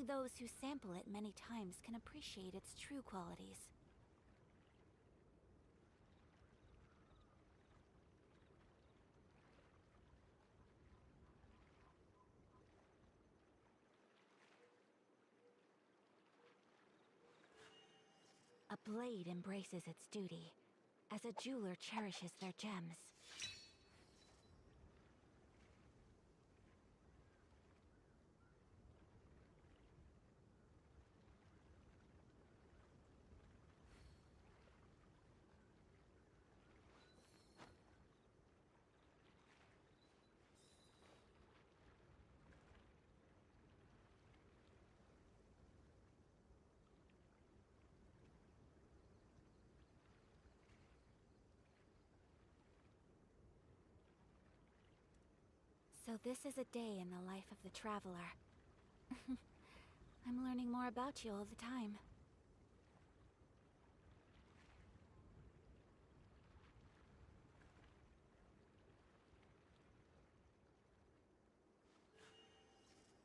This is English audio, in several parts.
Only those who sample it many times can appreciate its true qualities. A blade embraces its duty, as a jeweler cherishes their gems. So this is a day in the life of the traveler. I'm learning more about you all the time.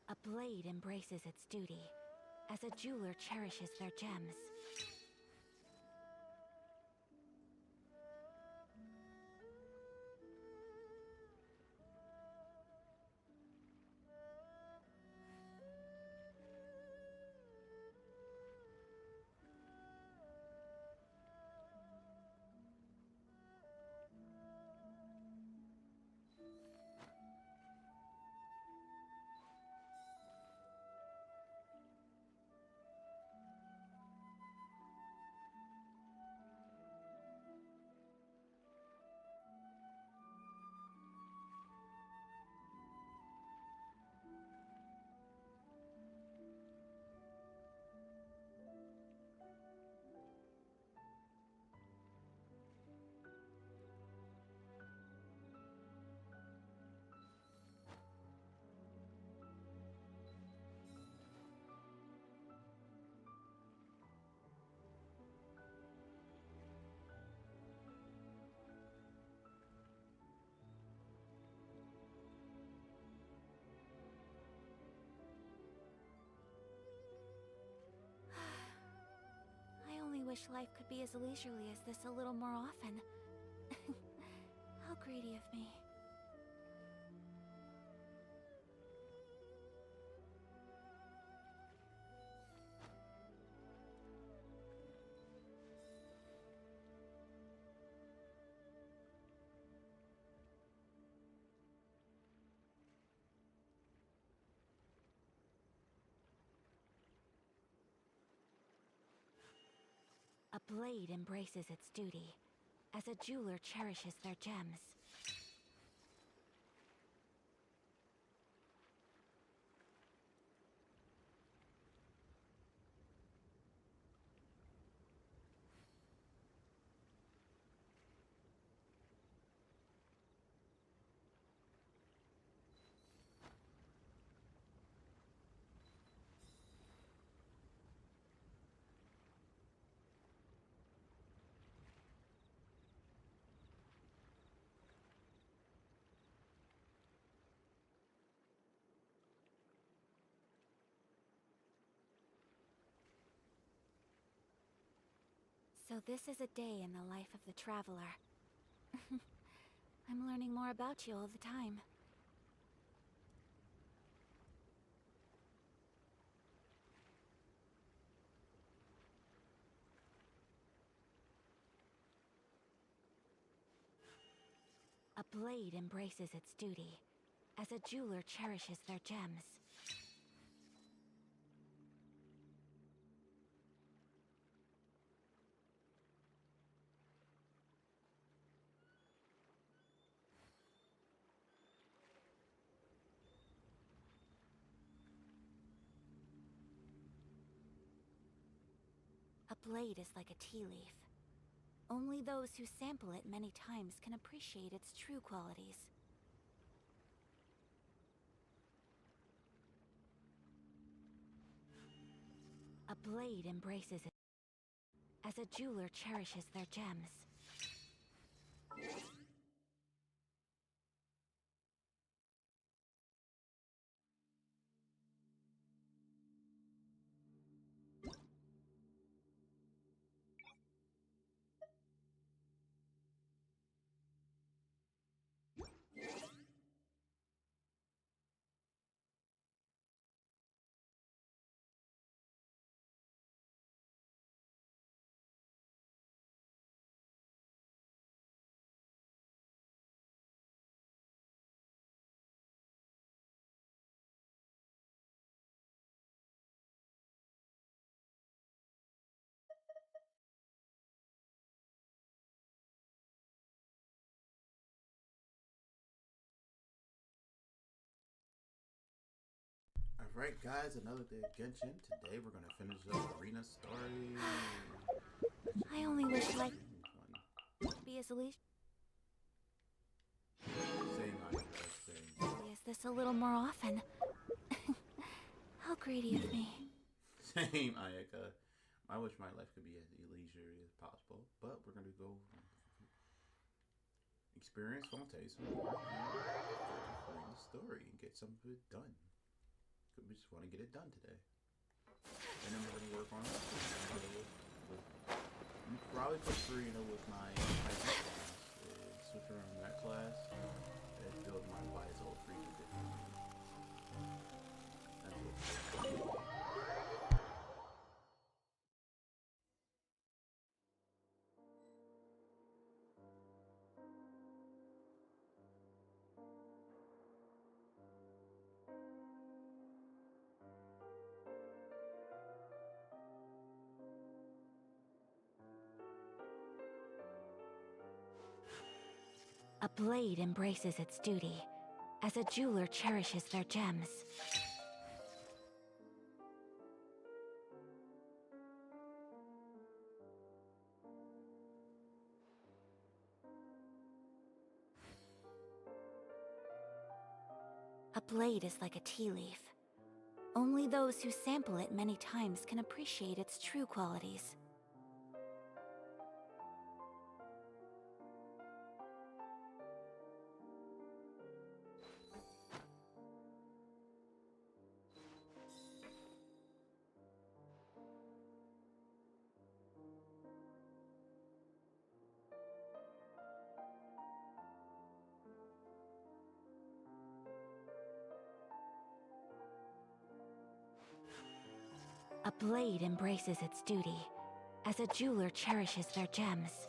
A blade embraces its duty, as a jeweler cherishes their gems. I only wish life could be as leisurely as this a little more often. How greedy of me. A blade embraces its duty, as a jeweler cherishes their gems. So this is a day in the life of the traveler. I'm learning more about you all the time. A blade embraces its duty, as a jeweler cherishes their gems. A blade is like a tea leaf. Only those who sample it many times can appreciate its true qualities. A blade embraces it, as a jeweler cherishes their gems. Alright guys, another day of Genshin. Today we're gonna finish up Arena Story. I only wish life One. could be as leisurely Saying I saying. as this a little more often. How greedy of me. Same Ayaka. I wish my life could be as leisurely as possible, but we're gonna go experience Fontaine Arena Story and get some of it done. We just want to get it done today. And then we're going to work on it. Probably for free, with my class. Switch around that class and build my Visol creature differently. That's what. A blade embraces its duty, as a jeweler cherishes their gems. A blade is like a tea leaf. Only those who sample it many times can appreciate its true qualities. A blade embraces its duty, as a jeweler cherishes their gems.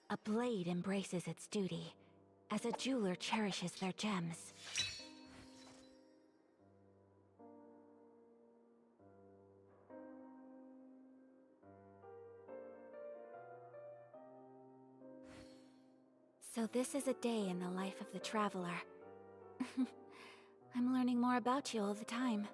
A blade embraces its duty, as a jeweler cherishes their gems. So this is a day in the life of the traveler. I'm learning more about you all the time.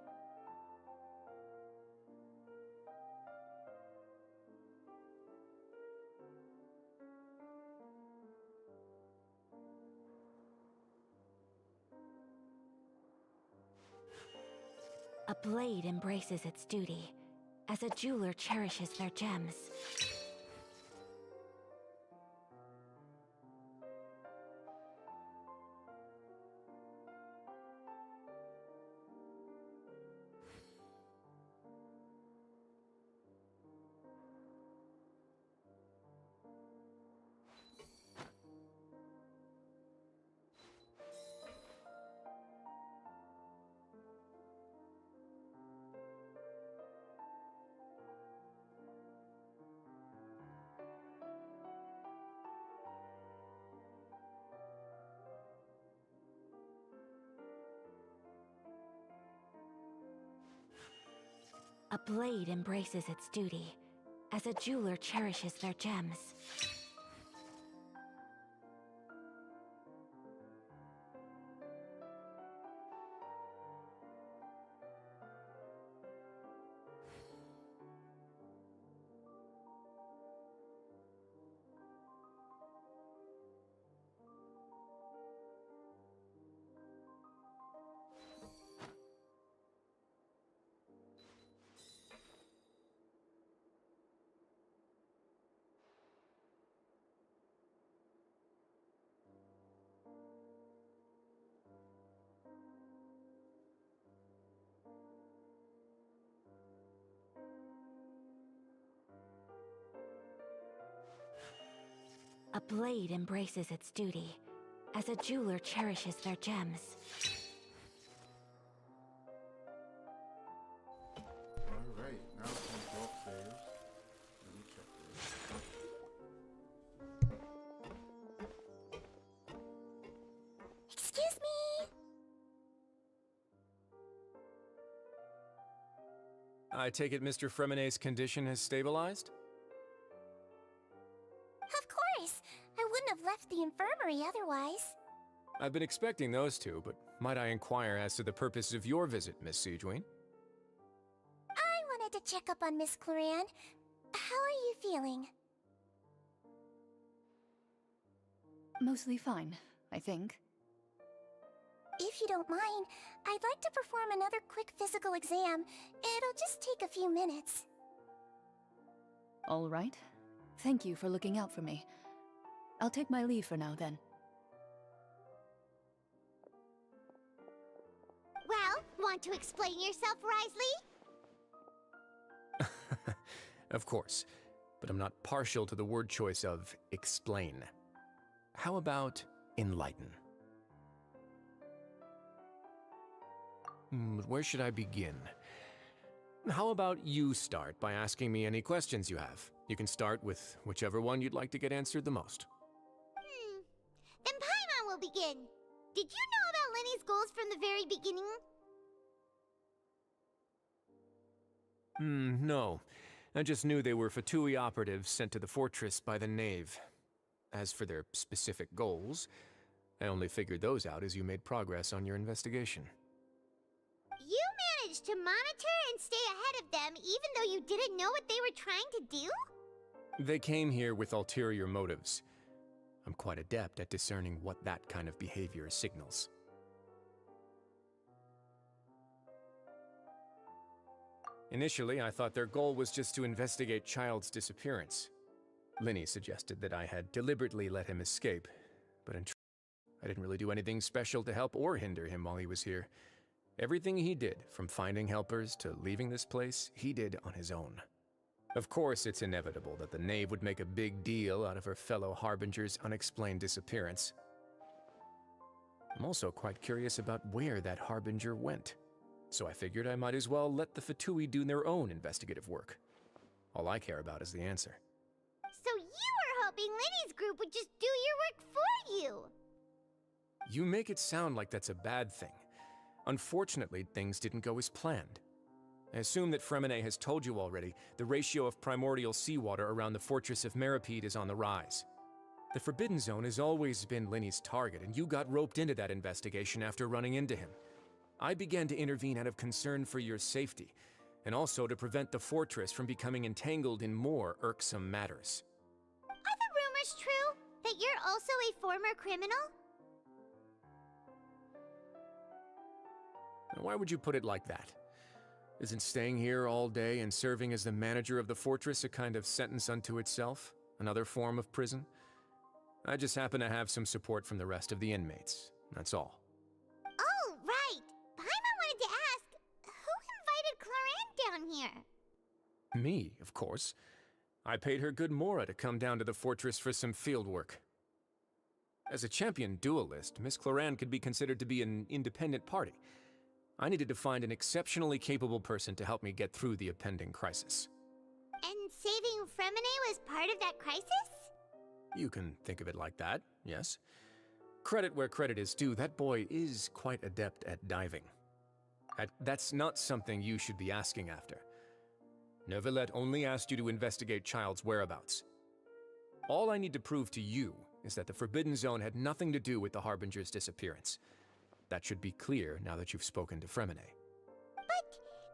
A blade embraces its duty, as a jeweler cherishes their gems. A blade embraces its duty, as a jeweler cherishes their gems. A blade embraces its duty, as a jeweler cherishes their gems. Alright, now it's going to go upstairs. Let me check this. Excuse me! I take it Mr. Fremonet's condition has stabilized? Of course! I wouldn't have left the infirmary otherwise. I've been expecting those two, but might I inquire as to the purpose of your visit, Miss Siegeween? I wanted to check up on Miss Cloran. How are you feeling? Mostly fine, I think. If you don't mind, I'd like to perform another quick physical exam. It'll just take a few minutes. All right. Thank you for looking out for me. I'll take my leave for now, then. Well, want to explain yourself, Risley? Of course, but I'm not partial to the word choice of explain. How about enlighten? Where should I begin? How about you start by asking me any questions you have? You can start with whichever one you'd like to get answered the most. Then Paimon will begin. Did you know about Lenny's goals from the very beginning? No. I just knew they were Fatui operatives sent to the fortress by the Knave. As for their specific goals, I only figured those out as you made progress on your investigation. You managed to monitor and stay ahead of them even though you didn't know what they were trying to do? They came here with ulterior motives. I'm quite adept at discerning what that kind of behavior signals. Initially, I thought their goal was just to investigate Child's disappearance. Linny suggested that I had deliberately let him escape, but in truth, I didn't really do anything special to help or hinder him while he was here. Everything he did, from finding helpers to leaving this place, he did on his own. Of course, it's inevitable that the Knave would make a big deal out of her fellow Harbinger's unexplained disappearance. I'm also quite curious about where that Harbinger went, so I figured I might as well let the Fatui do their own investigative work. All I care about is the answer. So you were hoping Lenny's group would just do your work for you! You make it sound like that's a bad thing. Unfortunately, things didn't go as planned. I assume that Fremonet has told you already, the ratio of primordial seawater around the fortress of Meripede is on the rise. The Forbidden Zone has always been Linny's target, and you got roped into that investigation after running into him. I began to intervene out of concern for your safety, and also to prevent the fortress from becoming entangled in more irksome matters. Are the rumors true? That you're also a former criminal? Why would you put it like that? Isn't staying here all day and serving as the manager of the fortress a kind of sentence unto itself? Another form of prison? I just happen to have some support from the rest of the inmates, that's all. Oh, right! Paimon wanted to ask, who invited Cloran down here? Me, of course. I paid her good mora to come down to the fortress for some field work. As a champion duelist, Miss Cloran could be considered to be an independent party. I needed to find an exceptionally capable person to help me get through the impending crisis. And saving Fremonet was part of that crisis? You can think of it like that, yes. Credit where credit is due, that boy is quite adept at diving. That's not something you should be asking after. Neuvillette only asked you to investigate Child's whereabouts. All I need to prove to you is that the Forbidden Zone had nothing to do with the Harbinger's disappearance. That should be clear now that you've spoken to Fremonet. But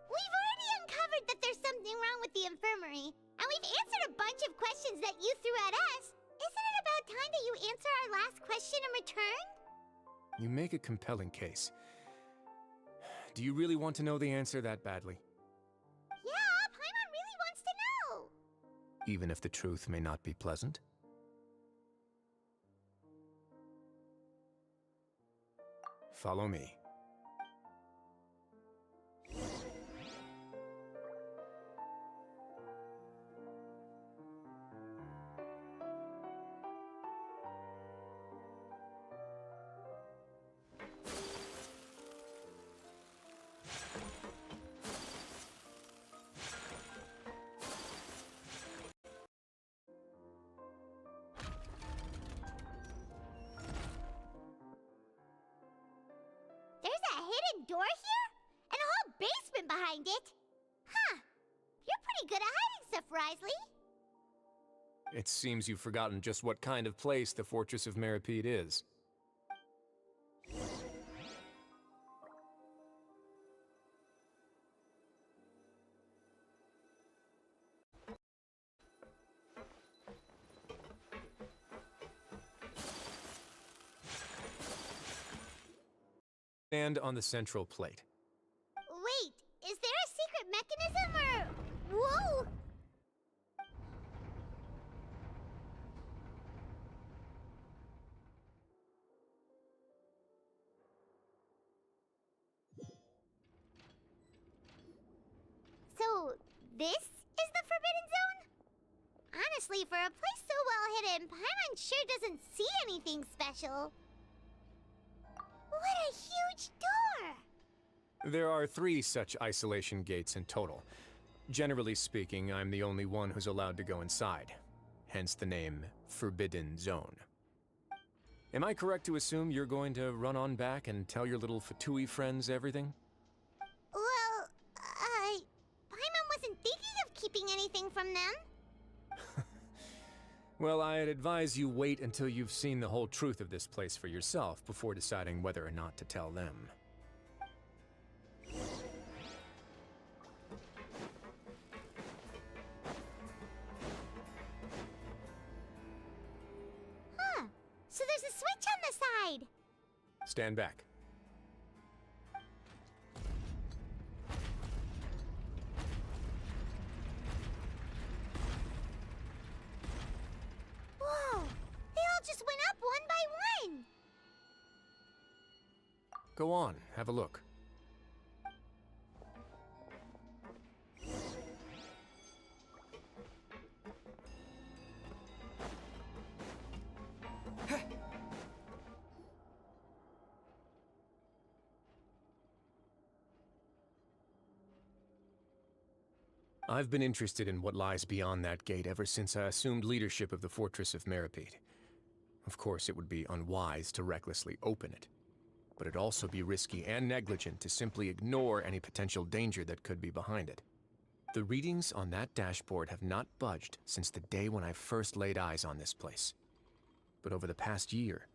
we've already uncovered that there's something wrong with the infirmary, and we've answered a bunch of questions that you threw at us. Isn't it about time that you answer our last question in return? You make a compelling case. Do you really want to know the answer that badly? Yeah, Paimon really wants to know! Even if the truth may not be pleasant? Follow me. behind it. Huh. You're pretty good at hiding stuff, Risley. It seems you've forgotten just what kind of place the Fortress of Meripede is. Stand on the central plate. Wait, is there a secret mechanism or... Whoa! So, this is the Forbidden Zone? Honestly, for a place so well hidden, Paimon sure doesn't see anything special. What a huge door! There are 3 such isolation gates in total. Generally speaking, I'm the only one who's allowed to go inside. Hence the name Forbidden Zone. Am I correct to assume you're going to run on back and tell your little Fatui friends everything? Well, Paimon wasn't thinking of keeping anything from them. Well, I'd advise you wait until you've seen the whole truth of this place for yourself before deciding whether or not to tell them. Huh. So there's a switch on the side. Stand back. Whoa! They all just went up one by one. Go on, have a look. I've been interested in what lies beyond that gate ever since I assumed leadership of the Fortress of Meripede. Of course, it would be unwise to recklessly open it, but it'd also be risky and negligent to simply ignore any potential danger that could be behind it. The readings on that dashboard have not budged since the day when I first laid eyes on this place. But over the past year,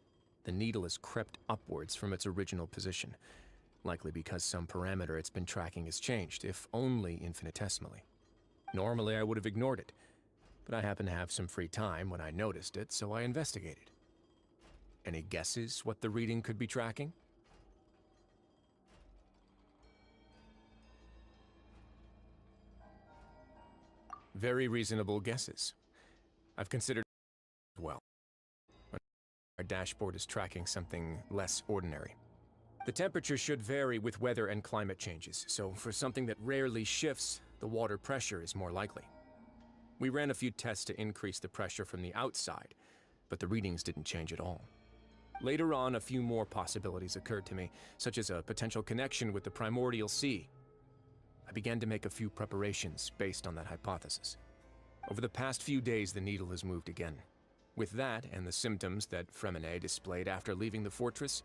the needle has crept upwards from its original position, likely because some parameter it's been tracking has changed, if only infinitesimally. Normally, I would have ignored it, but I happened to have some free time when I noticed it, so I investigated. Any guesses what the reading could be tracking? Very reasonable guesses. I've considered well. Our dashboard is tracking something less ordinary. The temperature should vary with weather and climate changes, so for something that rarely shifts, the water pressure is more likely. We ran a few tests to increase the pressure from the outside, but the readings didn't change at all. Later on, a few more possibilities occurred to me, such as a potential connection with the primordial sea. I began to make a few preparations based on that hypothesis. Over the past few days, the needle has moved again. With that, and the symptoms that Fremine displayed after leaving the fortress,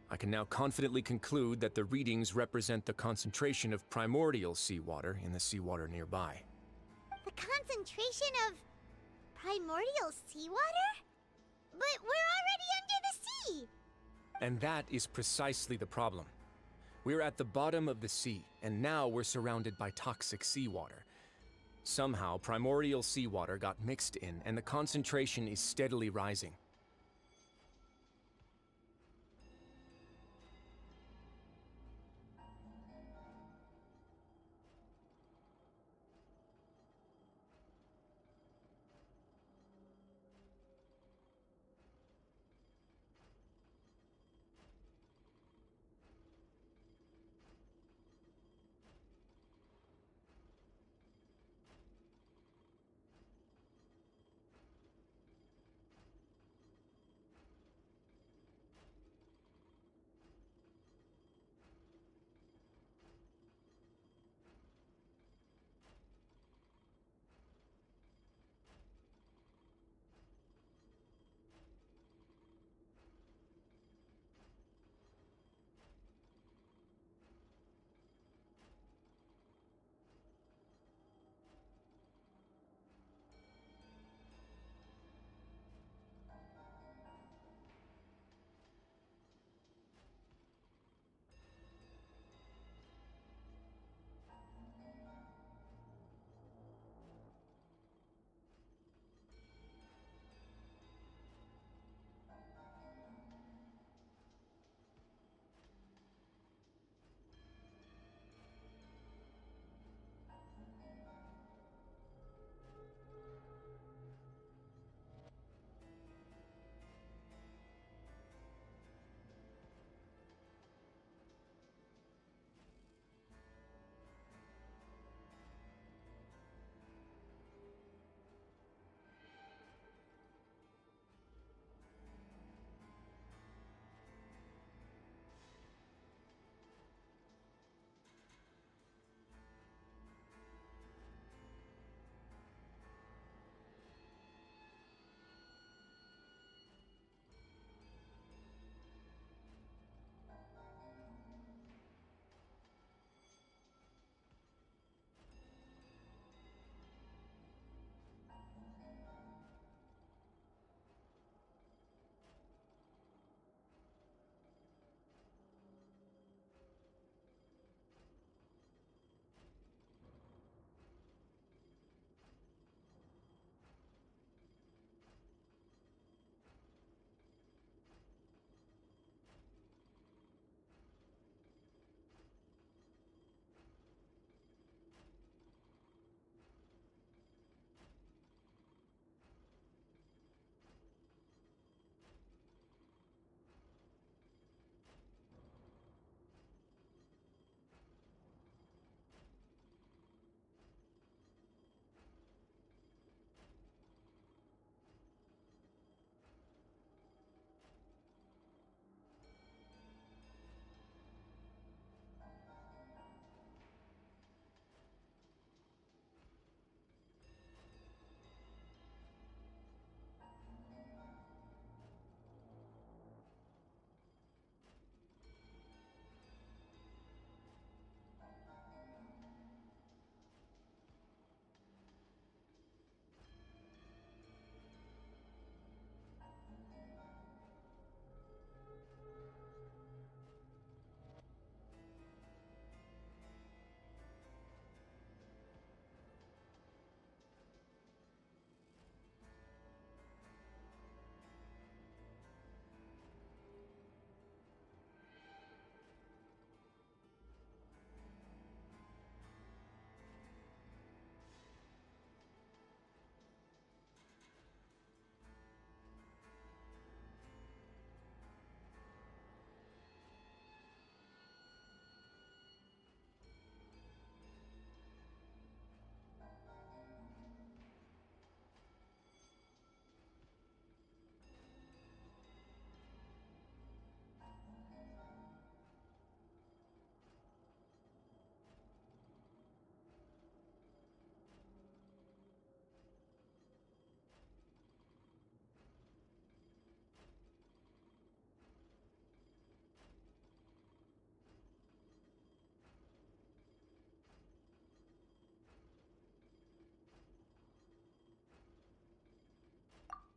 I can now confidently conclude that the readings represent the concentration of primordial seawater in the seawater nearby. The concentration of primordial seawater? But we're already under the sea! And that is precisely the problem. We're at the bottom of the sea, and now we're surrounded by toxic seawater. Somehow, primordial seawater got mixed in, and the concentration is steadily rising.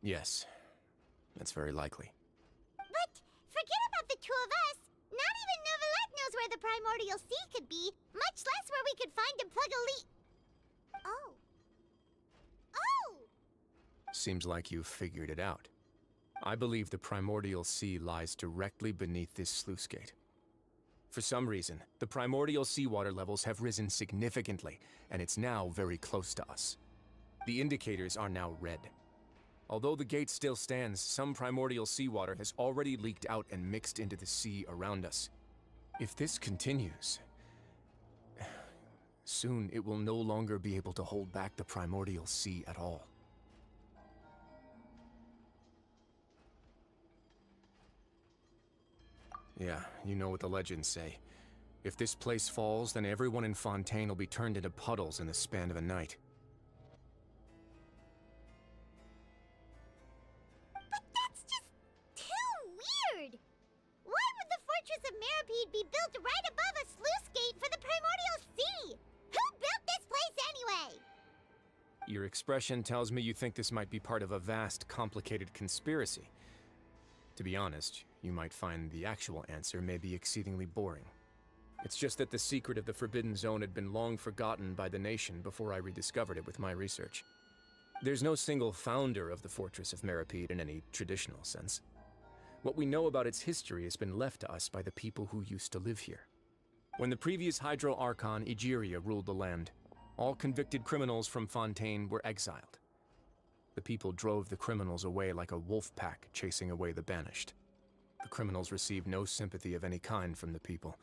Yes, that's very likely. But forget about the two of us. Not even Neuvillette knows where the primordial sea could be, much less where we could find and plug a leak. Oh. Oh! Seems like you've figured it out. I believe the primordial sea lies directly beneath this sluice gate. For some reason, the primordial seawater levels have risen significantly, and it's now very close to us. The indicators are now red. Although the gate still stands, some primordial seawater has already leaked out and mixed into the sea around us. If this continues, soon it will no longer be able to hold back the primordial sea at all. Yeah, you know what the legends say. If this place falls, then everyone in Fontaine will be turned into puddles in the span of a night. But that's just too weird! Why would the Fortress of Meripede be built right above a sluice gate for the primordial sea? Who built this place anyway? Your expression tells me you think this might be part of a vast, complicated conspiracy. To be honest, you might find the actual answer may be exceedingly boring. It's just that the secret of the Forbidden Zone had been long forgotten by the nation before I rediscovered it with my research. There's no single founder of the Fortress of Meripede in any traditional sense. What we know about its history has been left to us by the people who used to live here. When the previous Hydro Archon, Egeria, ruled the land, all convicted criminals from Fontaine were exiled. The people drove the criminals away like a wolf pack chasing away the banished. The criminals received no sympathy of any kind from the people.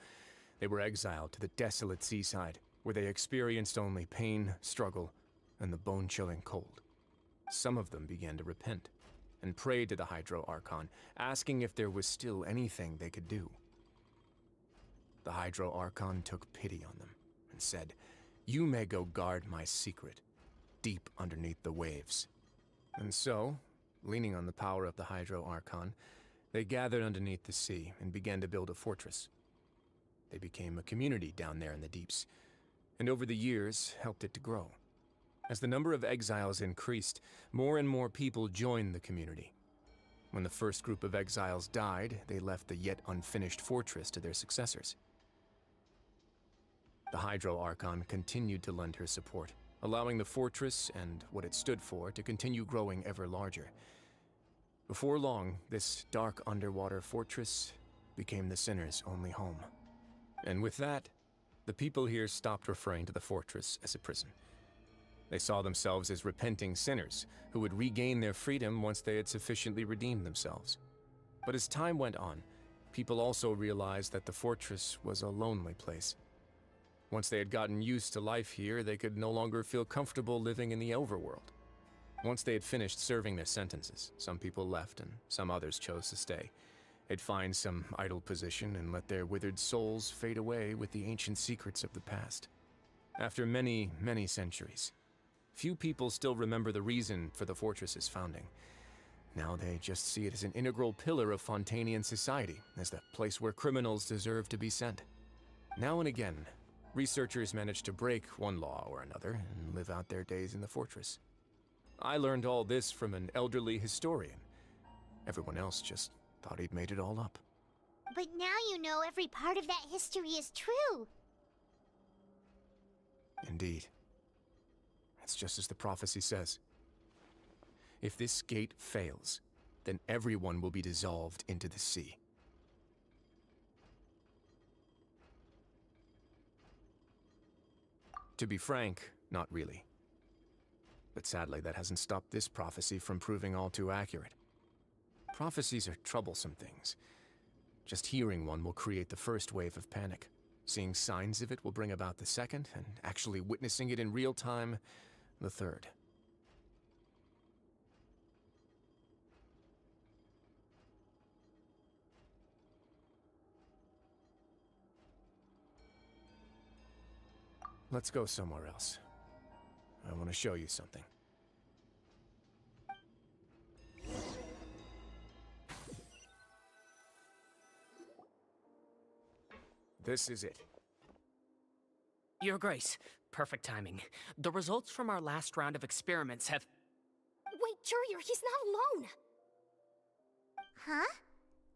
They were exiled to the desolate seaside, where they experienced only pain, struggle, and the bone-chilling cold. Some of them began to repent, and prayed to the Hydro Archon, asking if there was still anything they could do. The Hydro Archon took pity on them, and said, "You may go guard my secret, deep underneath the waves." And so, leaning on the power of the Hydro Archon, they gathered underneath the sea and began to build a fortress. They became a community down there in the deeps, and over the years helped it to grow. As the number of exiles increased, more and more people joined the community. When the first group of exiles died, they left the yet unfinished fortress to their successors. The Hydro Archon continued to lend her support, allowing the fortress and what it stood for to continue growing ever larger. Before long, this dark underwater fortress became the Sinner's only home. And with that, the people here stopped referring to the fortress as a prison. They saw themselves as repenting sinners who would regain their freedom once they had sufficiently redeemed themselves. But as time went on, people also realized that the fortress was a lonely place. Once they had gotten used to life here, they could no longer feel comfortable living in the overworld. Once they had finished serving their sentences, some people left and some others chose to stay. They'd find some idle position and let their withered souls fade away with the ancient secrets of the past. After many, many centuries, few people still remember the reason for the fortress's founding. Now they just see it as an integral pillar of Fontainian society, as the place where criminals deserve to be sent. Now and again, researchers manage to break one law or another and live out their days in the fortress. I learned all this from an elderly historian. Everyone else just thought he'd made it all up. But now you know every part of that history is true. Indeed. It's just as the prophecy says. If this gate fails, then everyone will be dissolved into the sea. To be frank, not really. But sadly, that hasn't stopped this prophecy from proving all too accurate. Prophecies are troublesome things. Just hearing one will create the first wave of panic. Seeing signs of it will bring about the second, and actually witnessing it in real time, the third. Let's go somewhere else. I want to show you something. This is it. Your Grace, perfect timing. The results from our last round of experiments have... Wait, Jurier, he's not alone. Huh?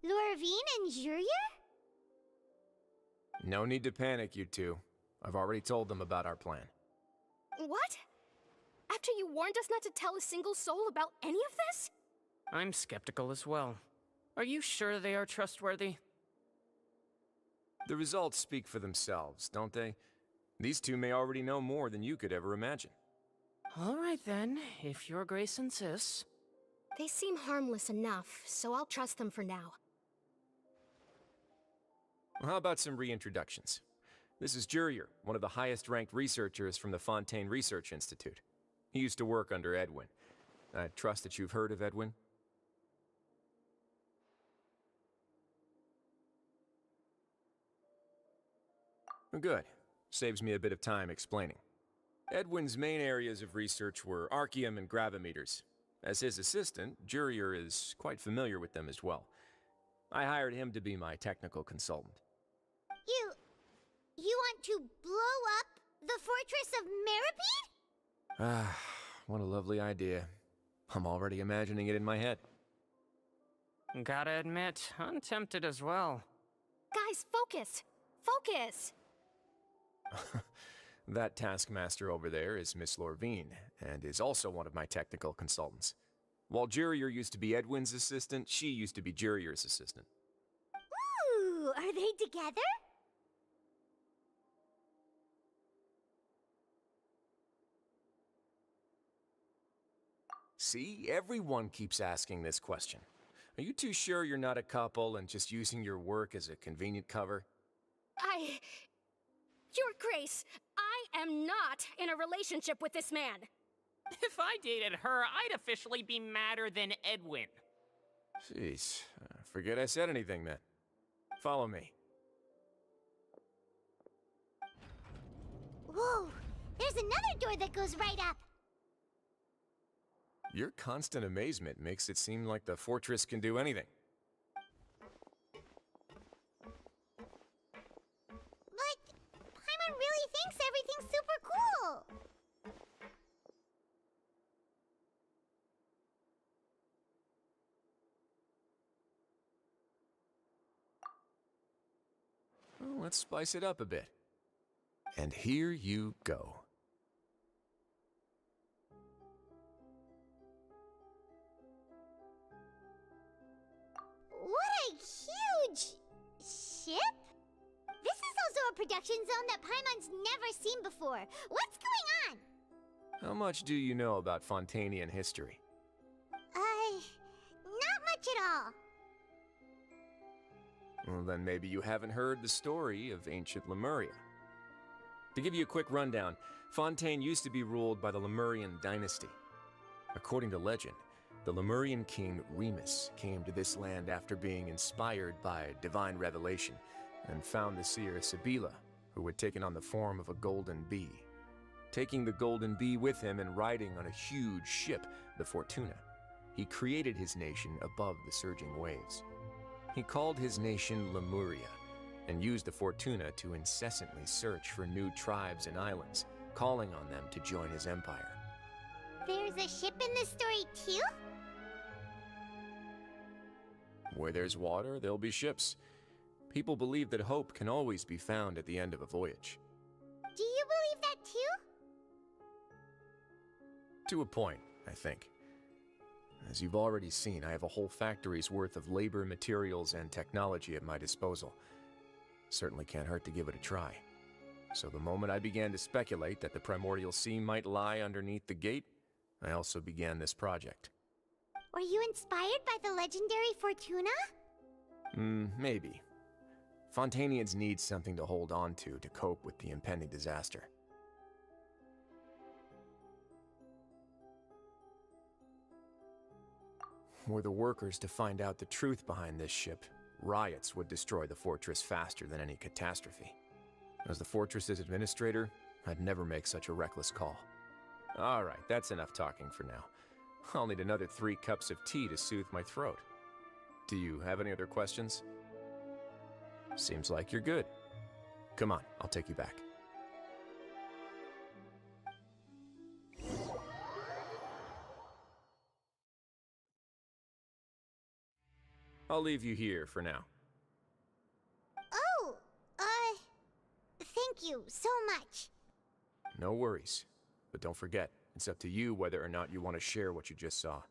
Lorvine and Jurier? No need to panic, you two. I've already told them about our plan. What? After you warned us not to tell a single soul about any of this? I'm skeptical as well. Are you sure they are trustworthy? The results speak for themselves, don't they? These two may already know more than you could ever imagine. All right then, if your grace insists. They seem harmless enough, so I'll trust them for now. Well, how about some reintroductions? This is Jurier, one of the highest-ranked researchers from the Fontaine Research Institute. He used to work under Edwin. I trust that you've heard of Edwin? Good. Saves me a bit of time explaining. Edwin's main areas of research were archaeum and gravimeters. As his assistant, Jurier is quite familiar with them as well. I hired him to be my technical consultant. You want to blow up the fortress of Meripede? Ah, what a lovely idea. I'm already imagining it in my head. Gotta admit, I'm tempted as well. Guys, focus! Focus! That taskmaster over there is Miss Lorvine, and is also one of my technical consultants. While Jurier used to be Edwin's assistant, she used to be Jurier's assistant. Ooh, are they together? See, everyone keeps asking this question. Are you too sure you're not a couple and just using your work as a convenient cover? Your Grace, I am not in a relationship with this man. If I dated her, I'd officially be madder than Edwin. Jeez, forget I said anything then. Follow me. Whoa, there's another door that goes right up. Your constant amazement makes it seem like the fortress can do anything. But Paimon really thinks everything's super cool. Well, let's spice it up a bit. And here you go. What a huge ship! This is also a production zone that Paimon's never seen before. What's going on? How much do you know about Fontainian history? Not much at all. Well, then maybe you haven't heard the story of ancient Lemuria. To give you a quick rundown, Fontaine used to be ruled by the Lemurian dynasty. According to legend, the Lemurian king Remus came to this land after being inspired by divine revelation and found the seer Sibila, who had taken on the form of a golden bee. Taking the golden bee with him and riding on a huge ship, the Fortuna, he created his nation above the surging waves. He called his nation Lemuria and used the Fortuna to incessantly search for new tribes and islands, calling on them to join his empire. There's a ship in this story too? Where there's water, there'll be ships. People believe that hope can always be found at the end of a voyage. Do you believe that too? To a point, I think. As you've already seen, I have a whole factory's worth of labor, materials, and technology at my disposal. Certainly can't hurt to give it a try. So the moment I began to speculate that the primordial sea might lie underneath the gate, I also began this project. Were you inspired by the legendary Fortuna? Maybe. Fontainians need something to hold on to cope with the impending disaster. Were the workers to find out the truth behind this ship, riots would destroy the fortress faster than any catastrophe. As the fortress's administrator, I'd never make such a reckless call. Alright, that's enough talking for now. I'll need another 3 cups of tea to soothe my throat. Do you have any other questions? Seems like you're good. Come on, I'll take you back. I'll leave you here for now. Oh, thank you so much. No worries. But don't forget, it's up to you whether or not you want to share what you just saw.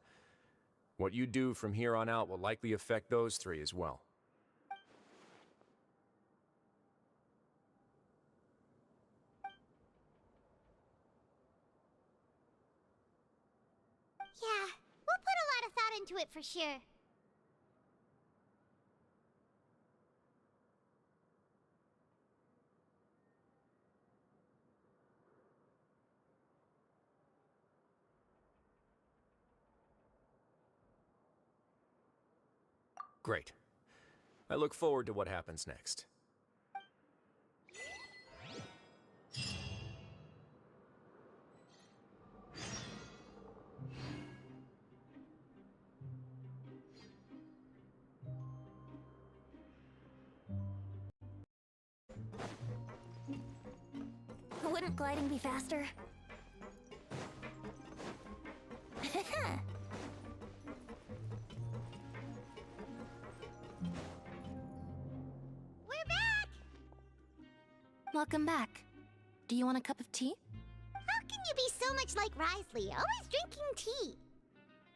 What you do from here on out will likely affect those three as well. Yeah, we'll put a lot of thought into it for sure. Great. I look forward to what happens next. Wouldn't gliding be faster? We're back! Welcome back. Do you want a cup of tea? How can you be so much like Risley, always drinking tea?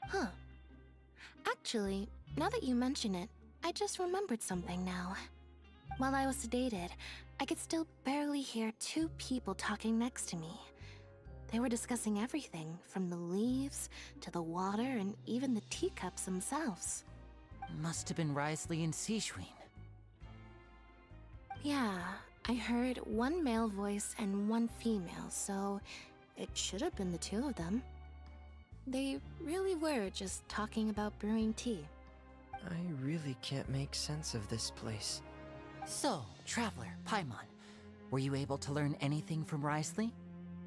Huh. Actually, now that you mention it, I just remembered something now. While I was sedated, I could still barely hear two people talking next to me. They were discussing everything, from the leaves to the water and even the teacups themselves. Must have been Risley and Sishwin. Yeah, I heard one male voice and one female, so it should have been the two of them. They really were just talking about brewing tea. I really can't make sense of this place. So, Traveler, Paimon, were you able to learn anything from Risley?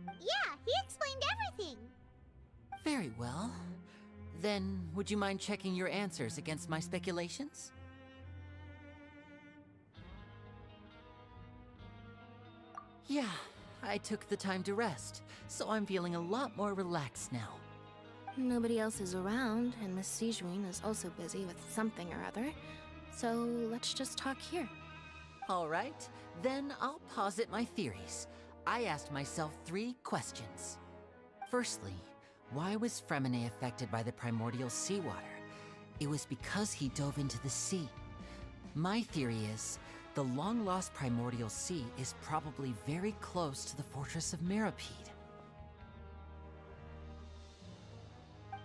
Yeah, he explained everything. Very well. Then, would you mind checking your answers against my speculations? Yeah, I took the time to rest, so I'm feeling a lot more relaxed now. Nobody else is around, and Miss Sijwin is also busy with something or other, so let's just talk here. All right, then I'll posit my theories. I asked myself 3 questions. Firstly, why was Fremine affected by the primordial seawater? It was because he dove into the sea. My theory is, the long-lost primordial sea is probably very close to the fortress of Mirapede.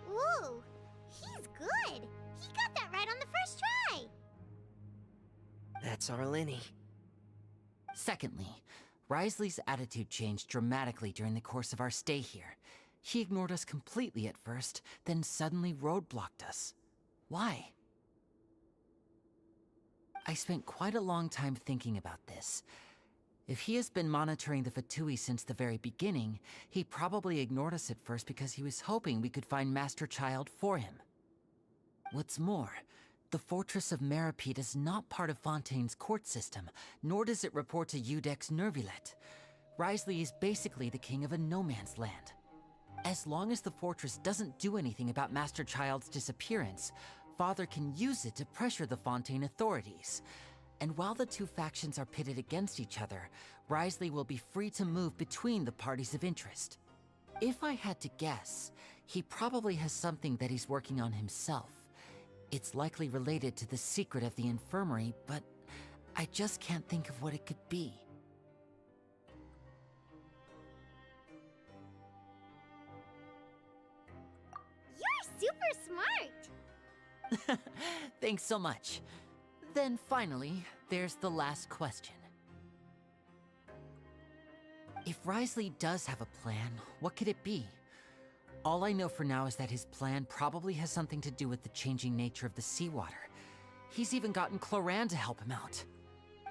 Whoa, he's good. He got that right on the first try. That's our Linny. Secondly, Risley's attitude changed dramatically during the course of our stay here. He ignored us completely at first, then suddenly roadblocked us. Why? I spent quite a long time thinking about this. If he has been monitoring the Fatui since the very beginning, he probably ignored us at first because he was hoping we could find Master Child for him. What's more, the Fortress of Mirapede is not part of Fontaine's court system, nor does it report to Udex Nervulet. Risley is basically the king of a no-man's land. As long as the fortress doesn't do anything about Master Child's disappearance, Father can use it to pressure the Fontaine authorities. And while the two factions are pitted against each other, Risley will be free to move between the parties of interest. If I had to guess, he probably has something that he's working on himself. It's likely related to the secret of the infirmary, but I just can't think of what it could be. You're super smart. Thanks so much. Then finally, there's the last question. If Risley does have a plan, what could it be? All I know for now is that his plan probably has something to do with the changing nature of the seawater. He's even gotten Cloran to help him out.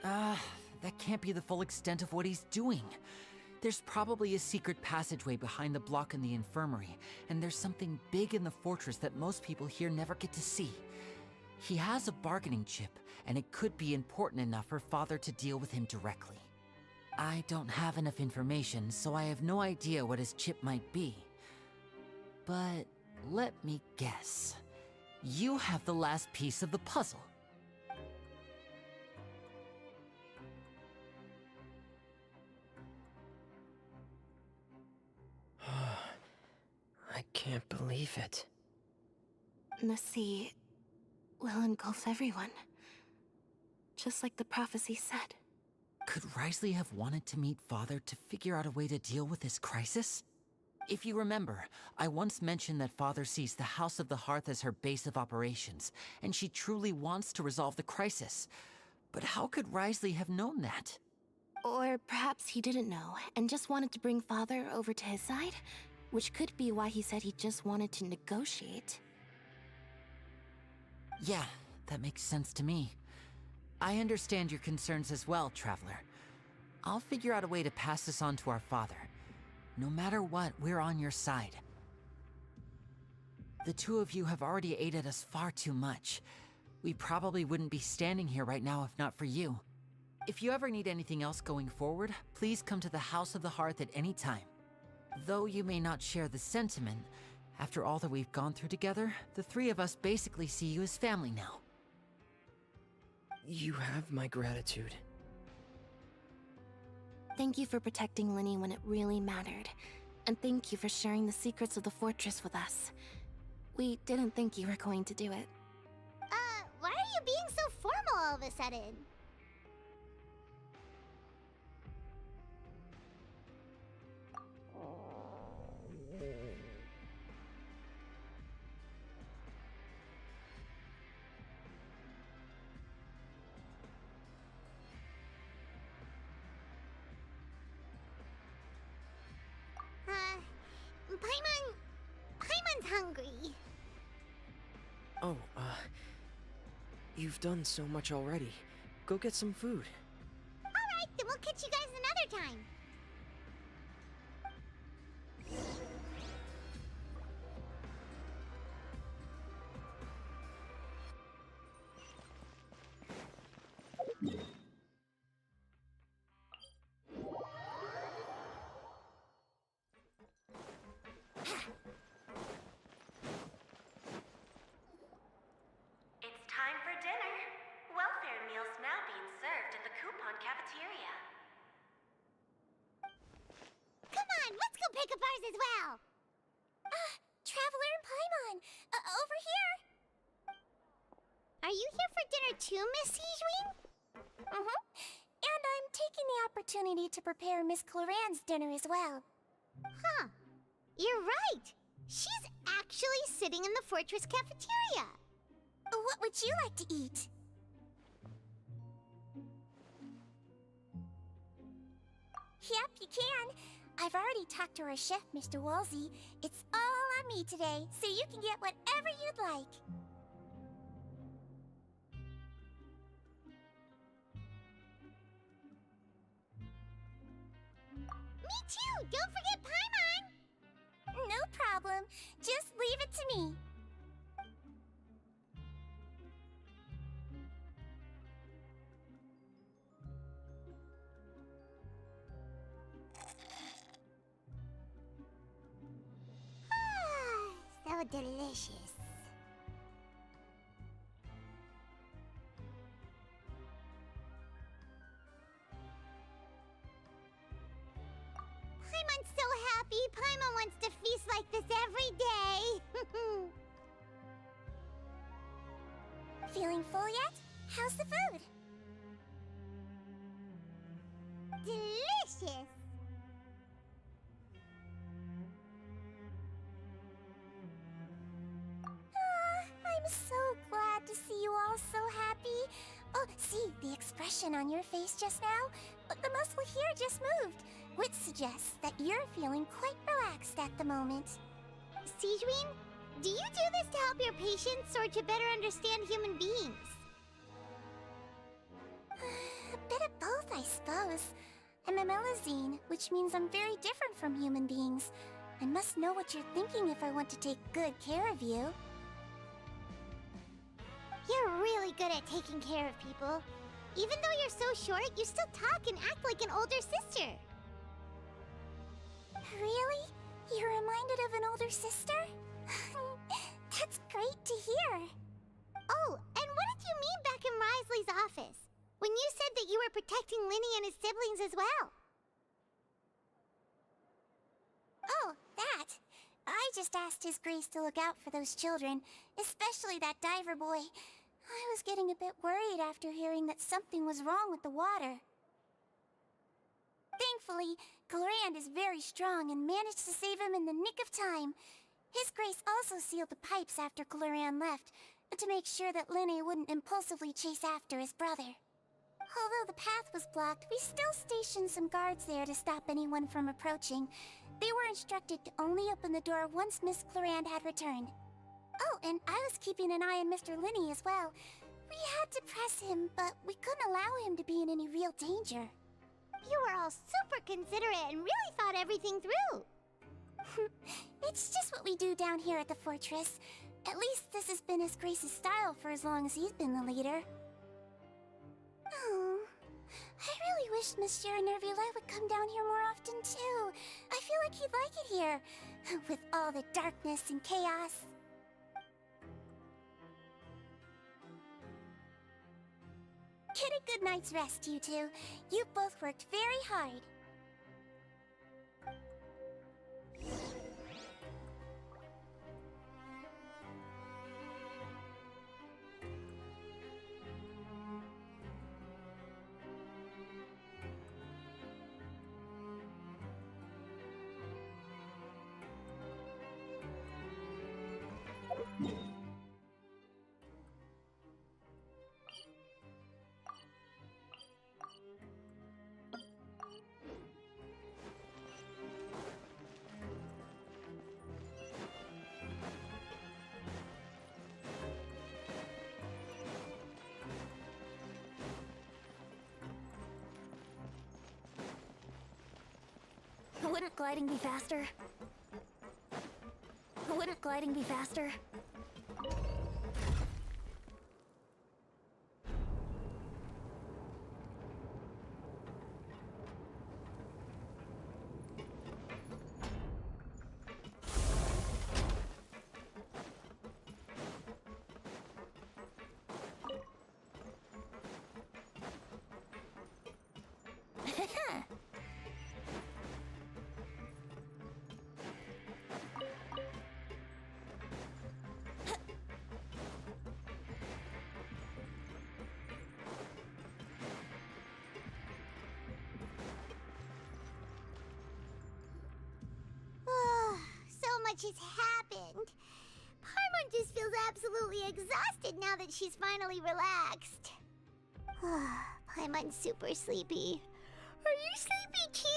That can't be the full extent of what he's doing. There's probably a secret passageway behind the block in the infirmary, and there's something big in the fortress that most people here never get to see. He has a bargaining chip, and it could be important enough for Father to deal with him directly. I don't have enough information, so I have no idea what his chip might be. But let me guess. You have the last piece of the puzzle. can't believe it. The sea will engulf everyone. Just like the prophecy said. Could Risley have wanted to meet Father to figure out a way to deal with this crisis? If you remember, I once mentioned that Father sees the House of the Hearth as her base of operations, and she truly wants to resolve the crisis. But how could Risley have known that? Or perhaps he didn't know, and just wanted to bring Father over to his side? Which could be why he said he just wanted to negotiate. Yeah, that makes sense to me. I understand your concerns as well, Traveler. I'll figure out a way to pass this on to our father. No matter what, we're on your side. The two of you have already aided us far too much. We probably wouldn't be standing here right now if not for you. If you ever need anything else going forward, please come to the House of the Hearth at any time. Though you may not share the sentiment, after all that we've gone through together, the three of us basically see you as family now. You have my gratitude. Thank you for protecting Linny when it really mattered. And thank you for sharing the secrets of the fortress with us. We didn't think you were going to do it. Why are you being so formal all of a sudden? Paimon's hungry. Oh, you've done so much already. Go get some food. Alright, then we'll catch you guys another time. It's time for dinner. Welfare meals now being served in the coupon cafeteria. Come on, let's go pick up ours as well. Traveler and Paimon, over here. Are you here for dinner too, Miss Sijwin? Mm-hmm. And I'm taking the opportunity to prepare Miss Cloran's dinner as well. Huh. You're right. She's actually sitting in the fortress cafeteria. What would you like to eat? Yep, you can. I've already talked to our chef, Mr. Wolsey. It's all on me today, so you can get whatever you'd like. Me too! Don't forget Paimon! No problem. Just leave it to me. So delicious. Paimon's so happy. Paimon wants to feast like this every day. Feeling full yet? How's the food? Delicious. I'm so glad to see you all so happy. Oh, see, the expression on your face just now? The muscle here just moved, which suggests that you're feeling quite relaxed at the moment. Sijwin, do you do this to help your patients or to better understand human beings? A bit of both, I suppose. I'm a Melazine, which means I'm very different from human beings. I must know what you're thinking if I want to take good care of you. You're really good at taking care of people. Even though you're so short, you still talk and act like an older sister. Really? You're reminded of an older sister? That's great to hear. Oh, and what did you mean back in Risley's office? When you said that you were protecting Linny and his siblings as well? Oh, that. I just asked His Grace to look out for those children, especially that diver boy. I was getting a bit worried after hearing that something was wrong with the water. Thankfully, Glorand is very strong and managed to save him in the nick of time. His Grace also sealed the pipes after Glorand left, to make sure that Linne wouldn't impulsively chase after his brother. Although the path was blocked, we still stationed some guards there to stop anyone from approaching. They were instructed to only open the door once Miss Glorand had returned. Oh, and I was keeping an eye on Mr. Linne as well. We had to press him, but we couldn't allow him to be in any real danger. You were all super considerate and really thought everything through. It's just what we do down here at the fortress. At least this has been His Grace's style for as long as he's been the leader. Oh, I really wish Monsieur Nervula would come down here more often too. I feel like he'd like it here, with all the darkness and chaos. Get a good night's rest, you two. You've both worked very hard. Wouldn't gliding be faster? Wouldn't gliding be faster? Much has happened. Paimon just feels absolutely exhausted now that she's finally relaxed. Paimon's super sleepy. Are you sleepy too?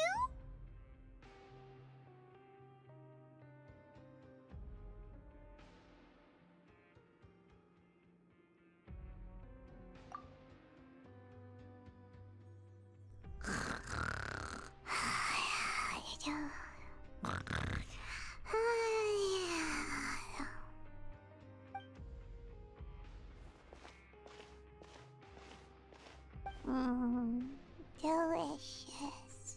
Delicious.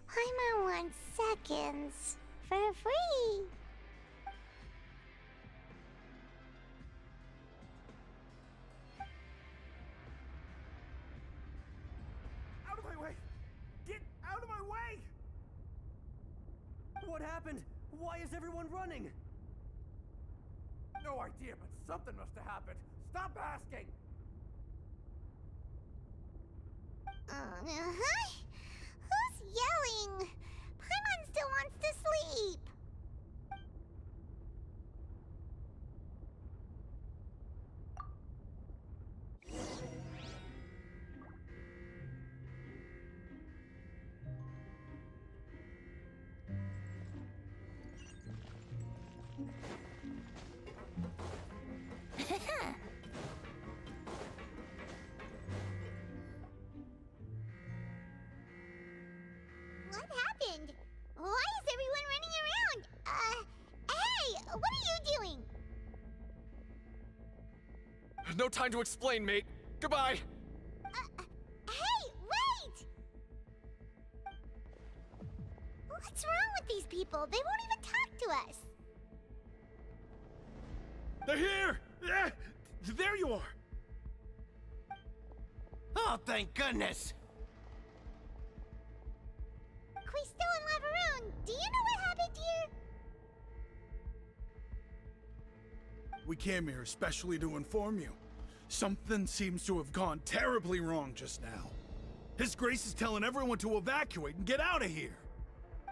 Paimon wants seconds for free. Out of my way! Get out of my way! What happened? Why is everyone running? No idea, but something must have happened. Stop asking! Who's yelling? Paimon still wants to sleep. What happened? Why is everyone running around? Hey! What are you doing? No time to explain, mate. Goodbye! Hey! Wait! What's wrong with these people? They won't even talk to us. They're here! There you are! Oh, thank goodness! Quisto and Lavaroon, do you know what happened here? we came here especially to inform you. Something seems to have gone terribly wrong just now. His Grace is telling everyone to evacuate and get out of here.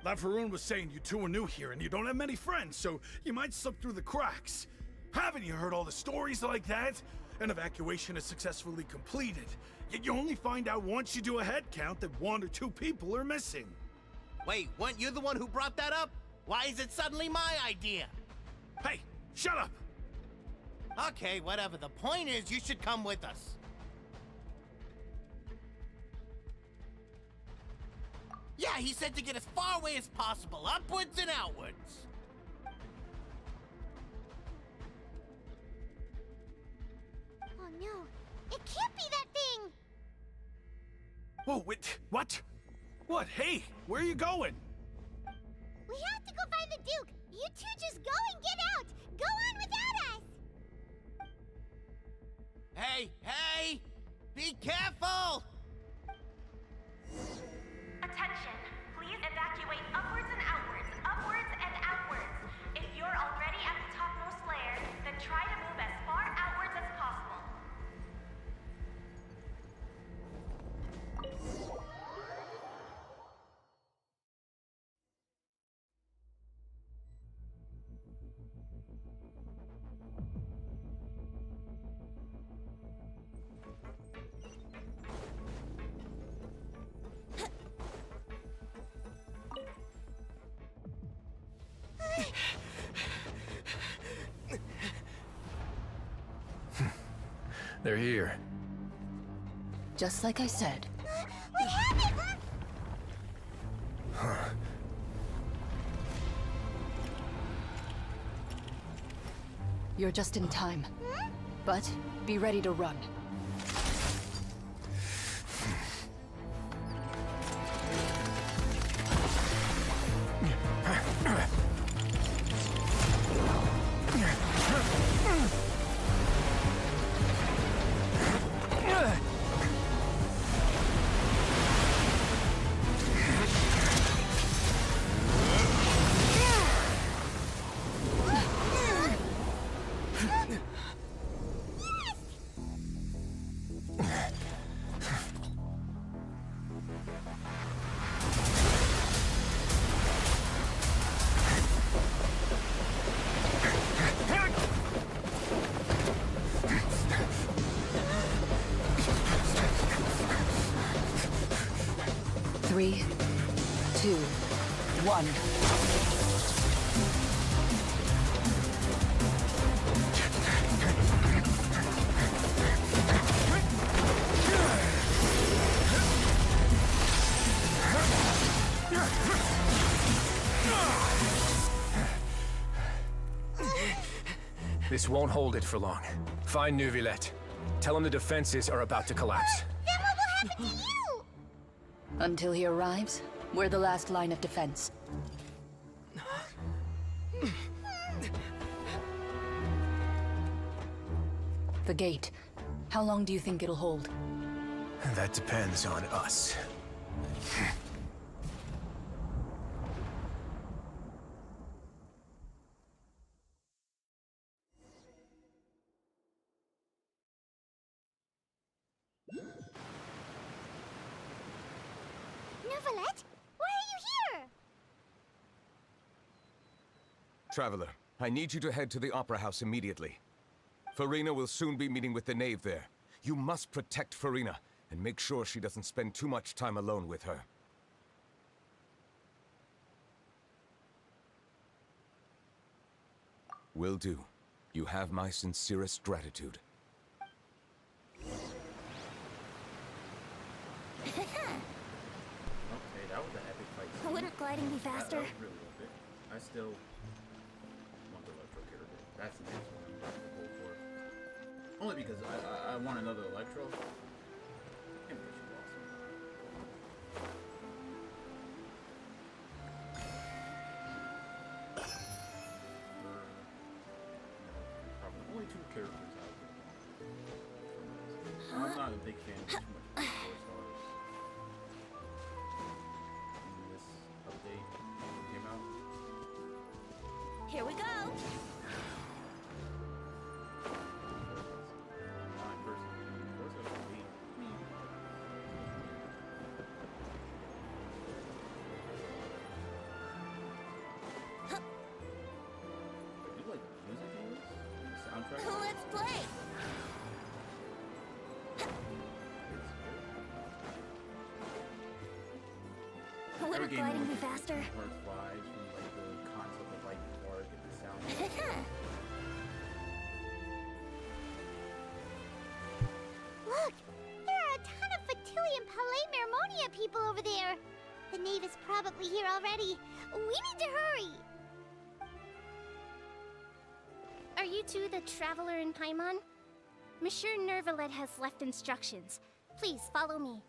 Laveroon was saying you two are new here and you don't have many friends, so you might slip through the cracks. Haven't you heard all the stories like that? An evacuation is successfully completed, yet you only find out once you do a head count that 1 or 2 people are missing. Wait, weren't you the one who brought that up? Why is it suddenly my idea? Hey, shut up! Okay, whatever. The point is, you should come with us. Yeah, he said to get as far away as possible, upwards and outwards. Oh no, it can't be that thing! Whoa, wait, what? What? Hey, where are you going? We have to go find the Duke! You two just go and get out! Go on without us! Hey, hey! Be careful! Attention, please evacuate upwards and outwards, upwards and outwards. If you're already at the topmost layer, then try to move as far outwards as possible. They're here. Just like I said. We have it! You're just in time. But be ready to run. Three, 2, 1. This won't hold it for long. Find Neuvillette. Tell him the defenses are about to collapse. Then what will happen to you? Until he arrives, we're the last line of defense. The gate. How long do you think it'll hold? That depends on us. Neuvillette? Why are you here? Traveler, I need you to head to the Opera House immediately. Farina will soon be meeting with the Knave there. You must protect Farina, and make sure she doesn't spend too much time alone with her. Will do. You have my sincerest gratitude. Okay, that was an epic fight. Wouldn't gliding be faster? That was really epic. I still want the Electro character. That's the next one I'm going to go for. Only because I want another Electro. And she's awesome. Probably only 2 characters out there. I'm not a big fan of too much Four Stars. In this update came out. Here we go. Let's play! Every Wouldn't game gliding be where faster? it flies from like the concept of like park and the sound. Look! There are a ton of Fatui and Palais Mermonia people over there! The Knave is probably here already. We need to hurry! Are you two the Traveler in Paimon? Monsieur Nervalet has left instructions. Please follow me.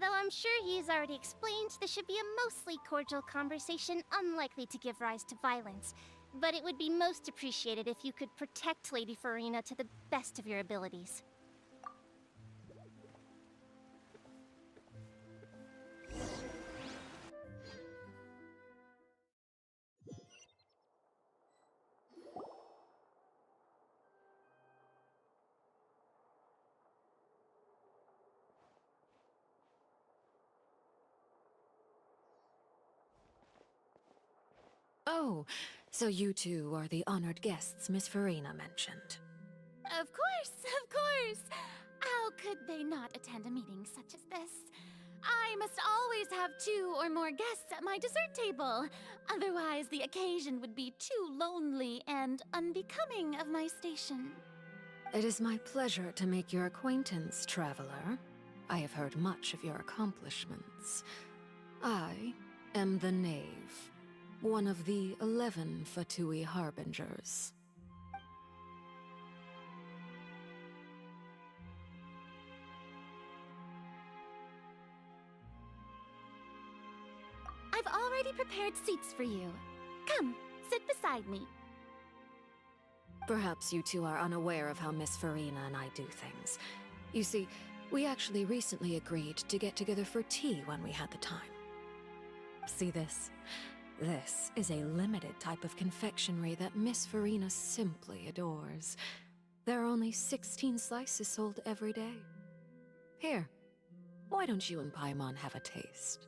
Though I'm sure he's already explained, this should be a mostly cordial conversation, unlikely to give rise to violence. But it would be most appreciated if you could protect Lady Farina to the best of your abilities. Oh, so you two are the honored guests Miss Farina mentioned. Of course, of course! How could they not attend a meeting such as this? I must always have 2 or more guests at my dessert table. Otherwise, the occasion would be too lonely and unbecoming of my station. It is my pleasure to make your acquaintance, traveler. I have heard much of your accomplishments. I am the Knave, one of the 11 Fatui Harbingers. I've already prepared seats for you. Come, sit beside me. Perhaps you two are unaware of how Miss Farina and I do things. You see, we actually recently agreed to get together for tea when we had the time. See this? This is a limited type of confectionery that Miss Farina simply adores. There are only 16 slices sold every day. Here, why don't you and Paimon have a taste?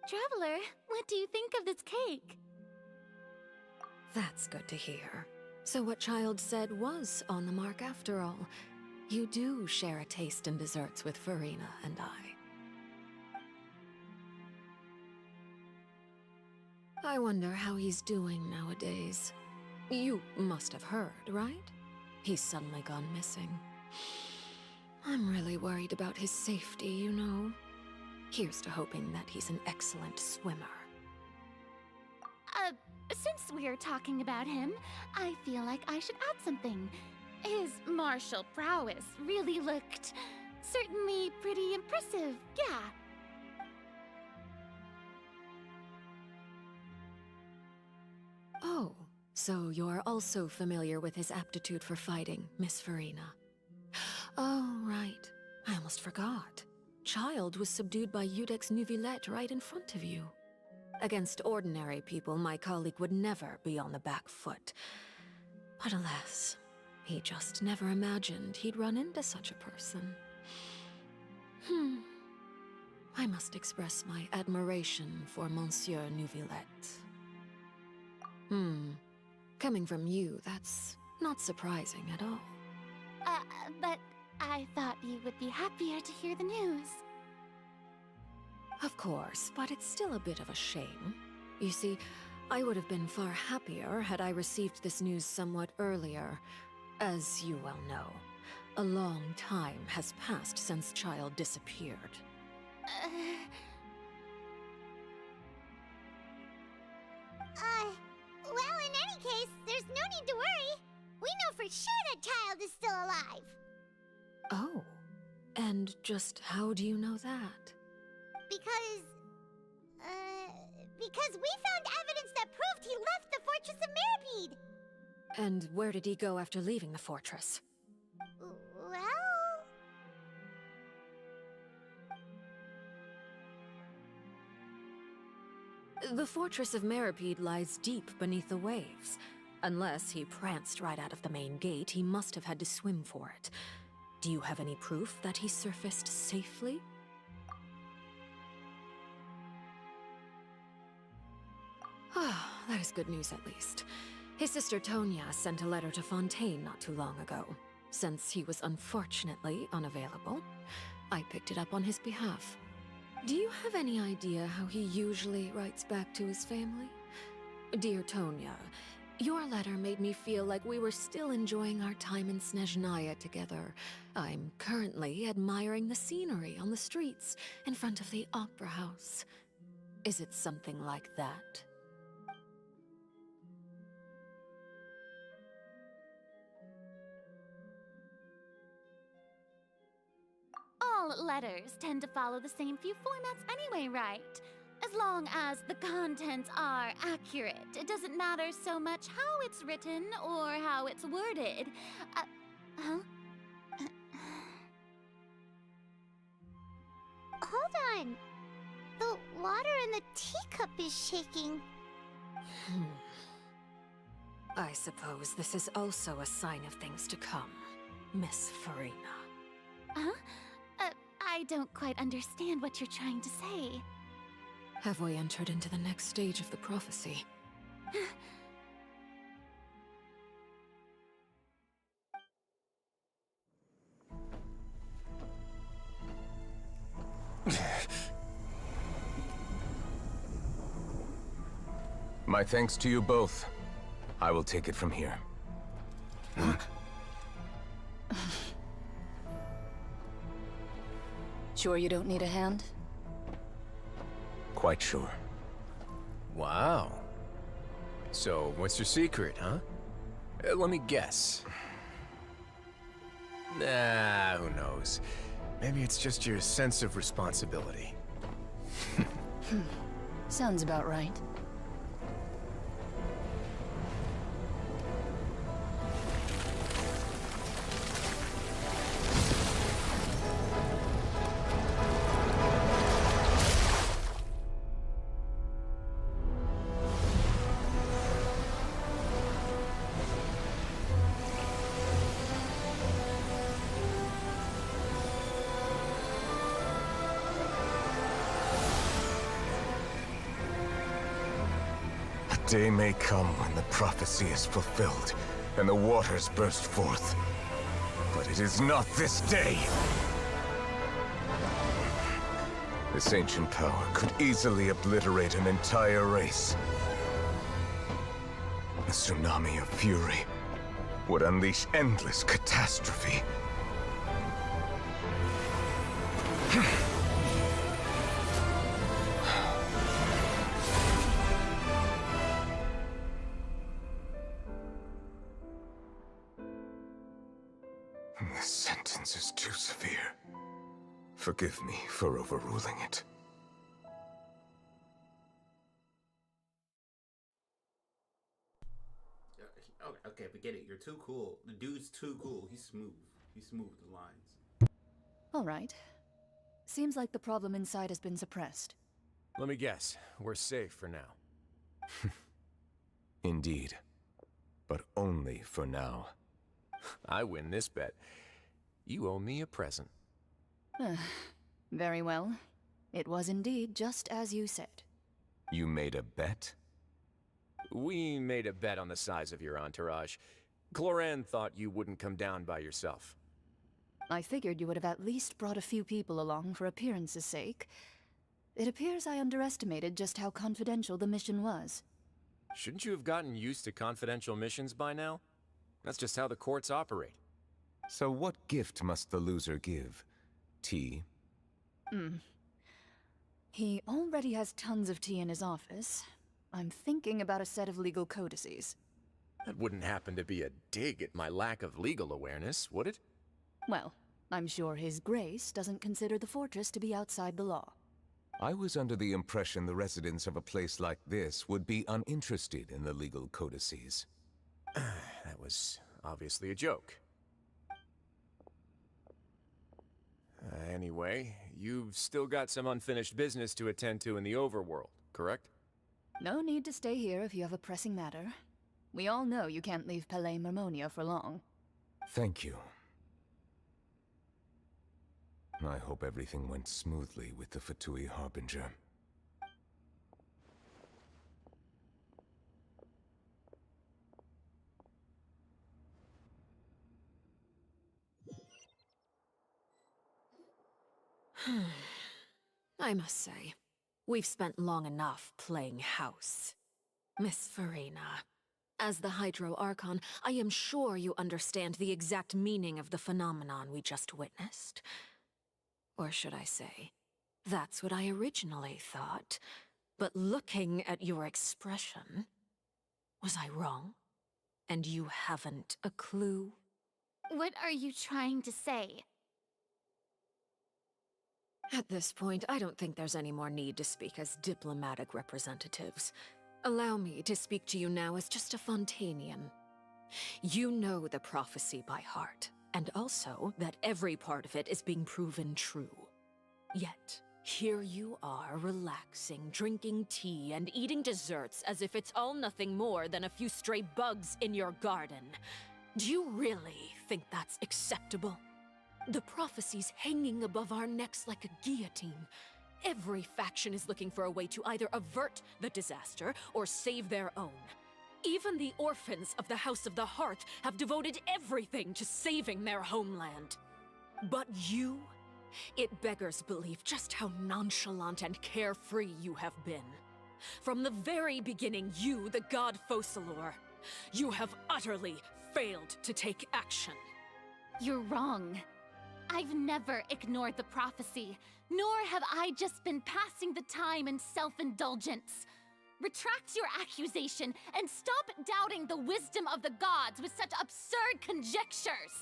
Traveler, what do you think of this cake? That's good to hear. So what Child said was on the mark after all. You do share a taste in desserts with Farina and I wonder how he's doing nowadays. You must have heard, right? He's suddenly gone missing. I'm really worried about his safety, you know. Here's to hoping that he's an excellent swimmer. Since we're talking about him, I feel like I should add something. His martial prowess really looked certainly pretty impressive, yeah. Oh, so you're also familiar with his aptitude for fighting, Miss Farina. Oh, right. I almost forgot. Child was subdued by Udex Nuvillette right in front of you. Against ordinary people, my colleague would never be on the back foot. But alas, he just never imagined he'd run into such a person. I must express my admiration for Monsieur Nuvillette. Coming from you, that's not surprising at all. But I thought you would be happier to hear the news. Of course, but it's still a bit of a shame. You see, I would have been far happier had I received this news somewhat earlier. As you well know, a long time has passed since Child disappeared. Well, in any case, there's no need to worry. We know for sure that Child is still alive. Oh, and just how do you know that? Because we found evidence that proved he left the Fortress of Meripede. And where did he go after leaving the fortress? Well... The Fortress of Meripede lies deep beneath the waves. Unless he pranced right out of the main gate, he must have had to swim for it. Do you have any proof that he surfaced safely? That is good news at least. His sister Tonya sent a letter to Fontaine not too long ago. Since he was unfortunately unavailable, I picked it up on his behalf. Do you have any idea how he usually writes back to his family? Dear Tonya, your letter made me feel like we were still enjoying our time in Snezhnaya together. I'm currently admiring the scenery on the streets in front of the opera house. Is it something like that? All letters tend to follow the same few formats anyway, right? As long as the contents are accurate, it doesn't matter so much how it's written or how it's worded. Huh? Hold on. The water in the teacup is shaking. I suppose this is also a sign of things to come, Miss Farina. Huh? I don't quite understand what you're trying to say. Have we entered into the next stage of the prophecy? My thanks to you both. I will take it from here. Sure you don't need a hand? Quite sure. Wow. So, what's your secret, huh? Let me guess. Nah, who knows? Maybe it's just your sense of responsibility. Sounds about right. Day may come when the prophecy is fulfilled, and the waters burst forth. But it is not this day! This ancient power could easily obliterate an entire race. A tsunami of fury would unleash endless catastrophe. This sentence is too severe. Forgive me for overruling it. Okay, but get it. You're too cool. The dude's too cool. He's smooth. He's smooth with the lines. All right. Seems like the problem inside has been suppressed. Let me guess. We're safe for now. Indeed. But only for now. I win this bet. You owe me a present. Very well. It was indeed just as you said. You made a bet? We made a bet on the size of your entourage. Cloran thought you wouldn't come down by yourself. I figured you would have at least brought a few people along for appearance's sake. It appears I underestimated just how confidential the mission was. Shouldn't you have gotten used to confidential missions by now? That's just how the courts operate. So what gift must the loser give? Tea? He already has tons of tea in his office. I'm thinking about a set of legal codices. That wouldn't happen to be a dig at my lack of legal awareness, would it? Well, I'm sure His Grace doesn't consider the fortress to be outside the law. I was under the impression the residents of a place like this would be uninterested in the legal codices. That was obviously a joke. Anyway, you've still got some unfinished business to attend to in the overworld, correct? No need to stay here if you have a pressing matter. We all know you can't leave Palais Marmonia for long. Thank you. I hope everything went smoothly with the Fatui Harbinger. I must say, we've spent long enough playing house. Miss Farina, as the Hydro Archon, I am sure you understand the exact meaning of the phenomenon we just witnessed. Or should I say, that's what I originally thought. But looking at your expression, was I wrong? And you haven't a clue? What are you trying to say? At this point, I don't think there's any more need to speak as diplomatic representatives. Allow me to speak to you now as just a Fontanian. You know the prophecy by heart, and also that every part of it is being proven true. Yet, here you are relaxing, drinking tea, and eating desserts as if it's all nothing more than a few stray bugs in your garden. Do you really think that's acceptable? The prophecy's hanging above our necks like a guillotine. Every faction is looking for a way to either avert the disaster or save their own. Even the orphans of the House of the Hearth have devoted everything to saving their homeland. But you? It beggars belief just how nonchalant and carefree you have been. From the very beginning, you, the god Focalor, you have utterly failed to take action. You're wrong. I've never ignored the prophecy, nor have I just been passing the time in self-indulgence. Retract your accusation and stop doubting the wisdom of the gods with such absurd conjectures!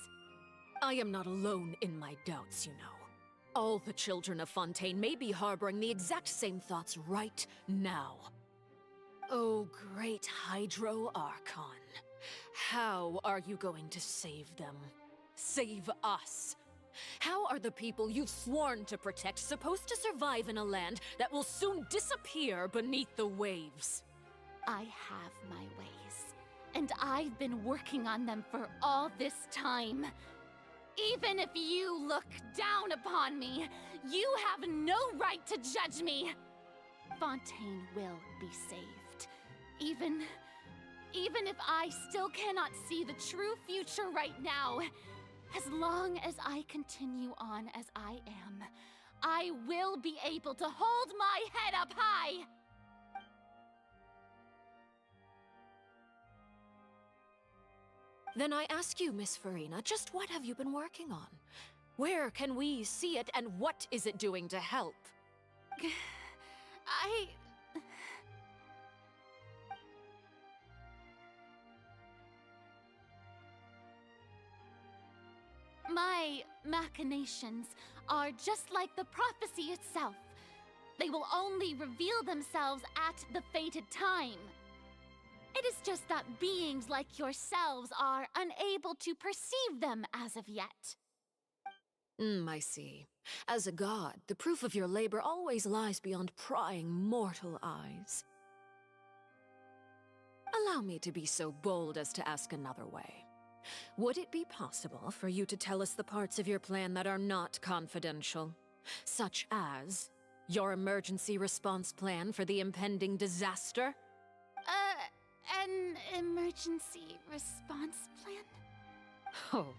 I am not alone in my doubts, you know. All the children of Fontaine may be harboring the exact same thoughts right now. Oh, great Hydro Archon. How are you going to save them? Save us? How are the people you've sworn to protect supposed to survive in a land that will soon disappear beneath the waves? I have my ways, and I've been working on them for all this time. Even if you look down upon me, you have no right to judge me! Fontaine will be saved. Even if I still cannot see the true future right now, as long as I continue on as I am, I will be able to hold my head up high! Then I ask you, Miss Farina, just what have you been working on? Where can we see it, and what is it doing to help? My machinations are just like the prophecy itself. They will only reveal themselves at the fated time. It is just that beings like yourselves are unable to perceive them as of yet. I see. As a god, the proof of your labor always lies beyond prying mortal eyes. Allow me to be so bold as to ask another way. Would it be possible for you to tell us the parts of your plan that are not confidential? Such as your emergency response plan for the impending disaster? An emergency response plan? Oh,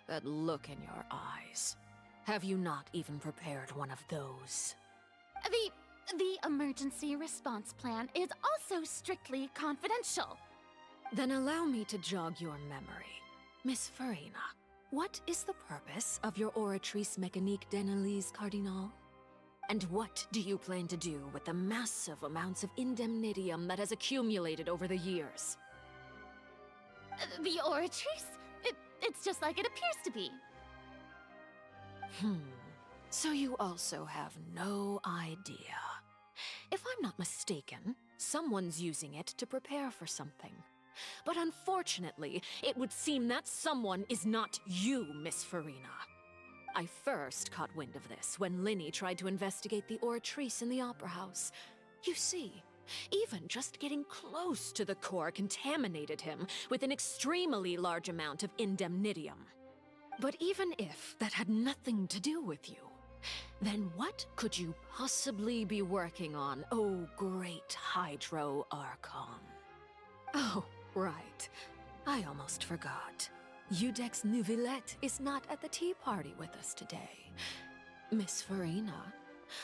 that look in your eyes. Have you not even prepared one of those? The emergency response plan is also strictly confidential. Then allow me to jog your memory. Miss Farina, what is the purpose of your Oratrice Mécanique d'Analyse Cardinal? And what do you plan to do with the massive amounts of indemnitium that has accumulated over the years? The Oratrice? It's just like it appears to be. So you also have no idea. If I'm not mistaken, someone's using it to prepare for something. But unfortunately, it would seem that someone is not you, Miss Farina. I first caught wind of this when Linny tried to investigate the Oratrice in the Opera House. You see, even just getting close to the core contaminated him with an extremely large amount of indemnitium. But even if that had nothing to do with you, then what could you possibly be working on, oh great Hydro Archon? Oh, right. I almost forgot. Udex Nouvillette is not at the tea party with us today. Miss Farina,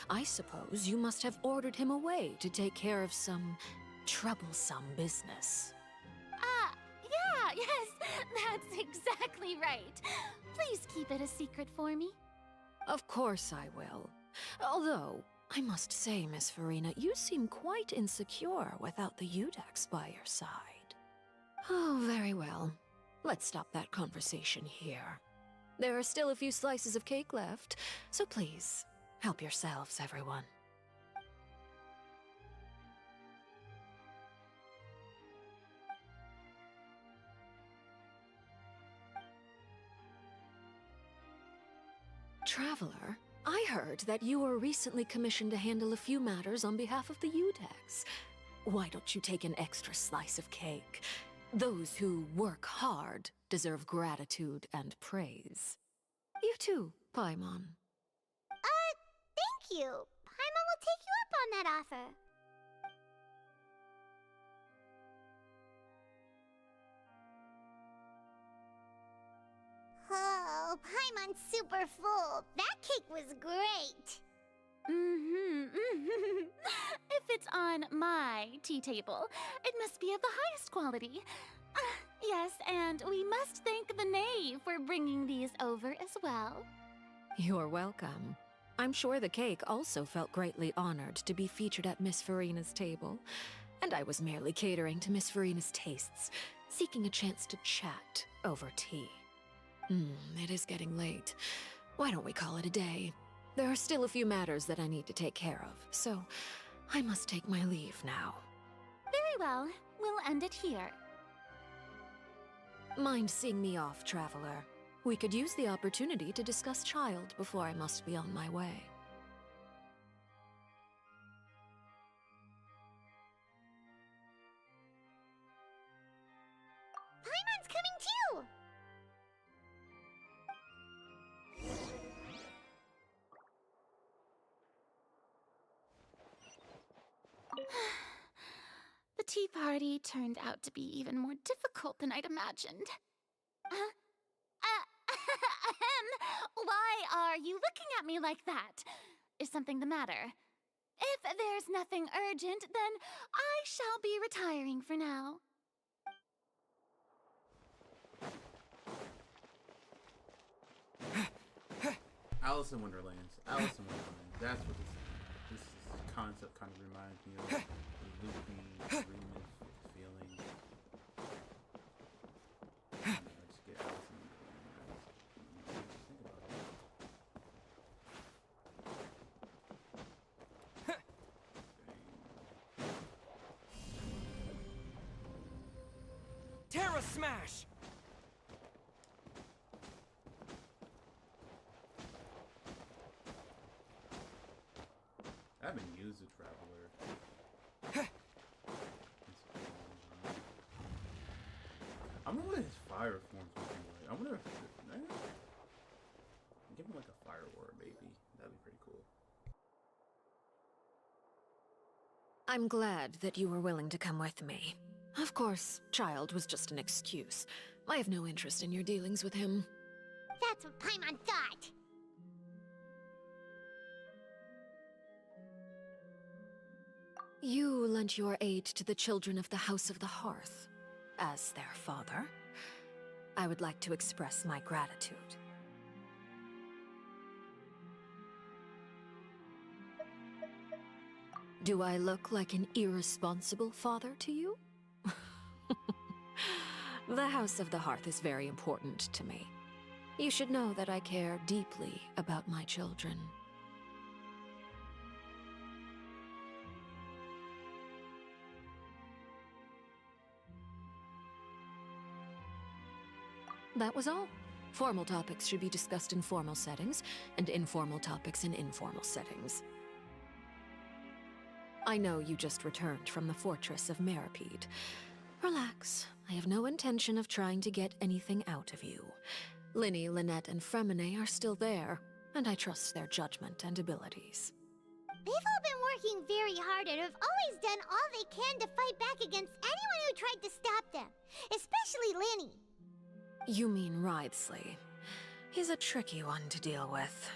I suppose you must have ordered him away to take care of some troublesome business. Yeah, yes, that's exactly right. Please keep it a secret for me. Of course I will. Although, I must say, Miss Farina, you seem quite insecure without the Udex by your side. Oh, very well. Let's stop that conversation here. There are still a few slices of cake left, so please, help yourselves, everyone. Traveler, I heard that you were recently commissioned to handle a few matters on behalf of the Udex. Why don't you take an extra slice of cake? Those who work hard deserve gratitude and praise. You too, Paimon. Thank you. Paimon will take you up on that offer. Oh, Paimon's super full. That cake was great. If it's on my tea table, it must be of the highest quality. Yes, and we must thank the knave for bringing these over as well. You're welcome. I'm sure the cake also felt greatly honored to be featured at Miss Farina's table, and I was merely catering to Miss Farina's tastes, seeking a chance to chat over tea. It is getting late. Why don't we call it a day? There are still a few matters that I need to take care of, so I must take my leave now. Very well. We'll end it here. Mind seeing me off, Traveler? We could use the opportunity to discuss Child before I must be on my way. Paimon's coming too! The tea party turned out to be even more difficult than I'd imagined. Why are you looking at me like that? Is something the matter? If there's nothing urgent, then I shall be retiring for now. Alice in Wonderlands. Alice in Wonderlands. That's what this concept kind of reminds me of. The loopy, dreamless feeling. I just get Alice in Wonderlands. Think about it. Terra Smash! I haven't used a Traveler. I wonder what his fire form's looking like. I wonder if give him like a fire war, maybe. That'd be pretty cool. I'm glad that you were willing to come with me. Of course, Child was just an excuse. I have no interest in your dealings with him. That's what Paimon thought. You lent your aid to the children of the House of the Hearth. As their father, I would like to express my gratitude. Do I look like an irresponsible father to you? The House of the Hearth is very important to me. You should know that I care deeply about my children. That was all. Formal topics should be discussed in formal settings, and informal topics in informal settings. I know you just returned from the fortress of Meripede. Relax. I have no intention of trying to get anything out of you. Linny, Lynette, and Fremine are still there, and I trust their judgment and abilities. They've all been working very hard and have always done all they can to fight back against anyone who tried to stop them, especially Linny. You mean Wriothesley. He's a tricky one to deal with.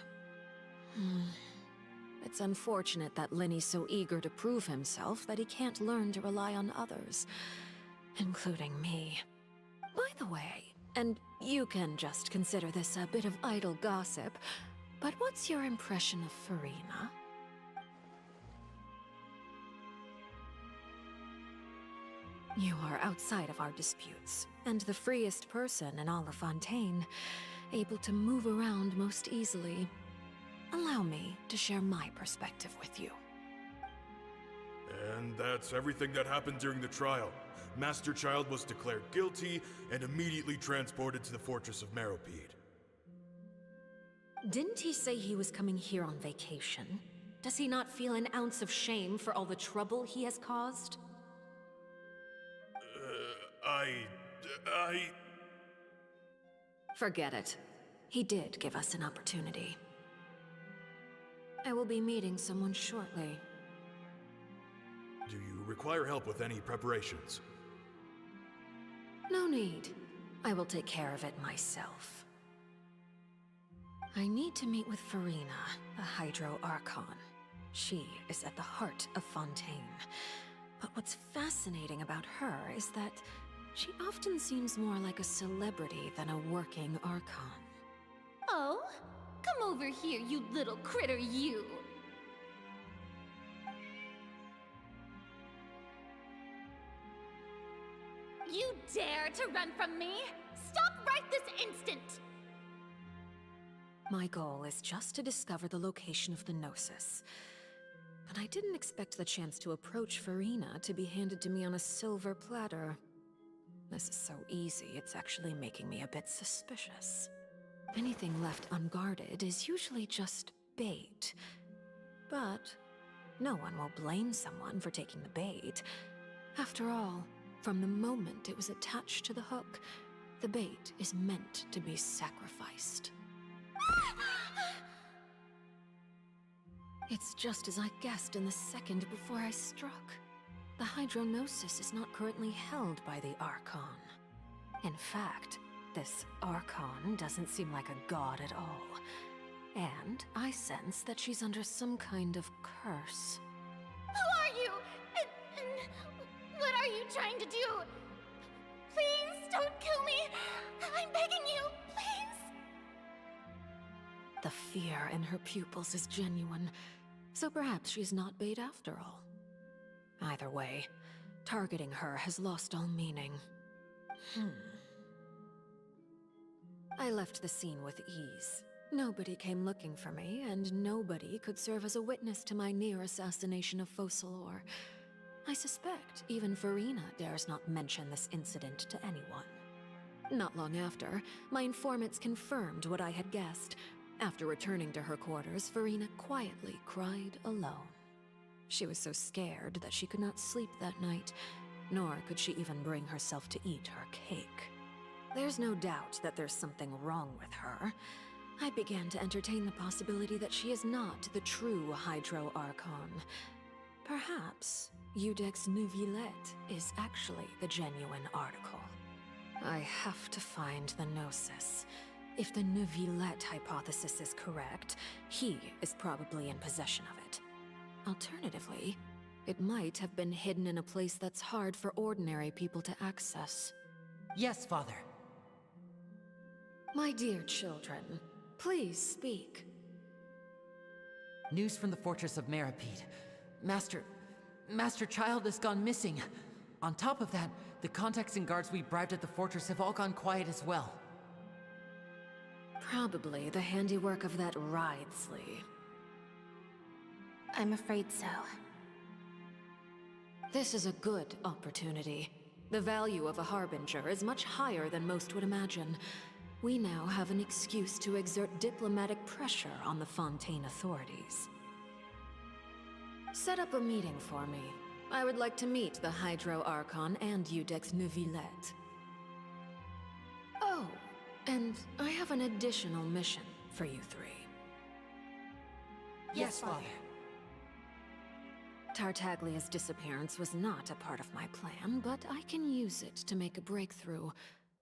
It's unfortunate that Linny's so eager to prove himself that he can't learn to rely on others, including me. By the way, and you can just consider this a bit of idle gossip, but what's your impression of Farina? You are outside of our disputes, and the freest person in all of Fontaine, able to move around most easily. Allow me to share my perspective with you. And that's everything that happened during the trial. Master Child was declared guilty and immediately transported to the Fortress of Meropide. Didn't he say he was coming here on vacation? Does he not feel an ounce of shame for all the trouble he has caused? Forget it. He did give us an opportunity. I will be meeting someone shortly. Do you require help with any preparations? No need. I will take care of it myself. I need to meet with Farina, the Hydro Archon. She is at the heart of Fontaine. But what's fascinating about her is that she often seems more like a celebrity than a working Archon. Oh? Come over here, you little critter, you! You dare to run from me? Stop right this instant! My goal is just to discover the location of the Gnosis. But I didn't expect the chance to approach Farina to be handed to me on a silver platter. This is so easy, it's actually making me a bit suspicious. Anything left unguarded is usually just bait. But no one will blame someone for taking the bait. After all, from the moment it was attached to the hook, the bait is meant to be sacrificed. It's just as I guessed in the second before I struck. The Hydronosis is not currently held by the Archon. In fact, this Archon doesn't seem like a god at all. And I sense that she's under some kind of curse. Who are you? And what are you trying to do? Please don't kill me! I'm begging you, please! The fear in her pupils is genuine, so perhaps she's not bait after all. Either way, targeting her has lost all meaning. I left the scene with ease. Nobody came looking for me, and nobody could serve as a witness to my near assassination of Focalor. I suspect even Farina dares not mention this incident to anyone. Not long after, my informants confirmed what I had guessed. After returning to her quarters, Farina quietly cried alone. She was so scared that she could not sleep that night, nor could she even bring herself to eat her cake. There's no doubt that there's something wrong with her. I began to entertain the possibility that she is not the true Hydro Archon. Perhaps Iudex Neuvillette is actually the genuine article. I have to find the Gnosis. If the Neuvillette hypothesis is correct, he is probably in possession of it. Alternatively, it might have been hidden in a place that's hard for ordinary people to access. Yes, Father. My dear children, please speak. News from the Fortress of Meropide. Master Child has gone missing. On top of that, the contacts and guards we bribed at the fortress have all gone quiet as well. Probably the handiwork of that Wriothesley. I'm afraid so. This is a good opportunity. The value of a Harbinger is much higher than most would imagine. We now have an excuse to exert diplomatic pressure on the Fontaine authorities. Set up a meeting for me. I would like to meet the Hydro Archon and Iudex Neuvillette. Oh, and I have an additional mission for you three. Yes, Father. Tartaglia's disappearance was not a part of my plan, but I can use it to make a breakthrough.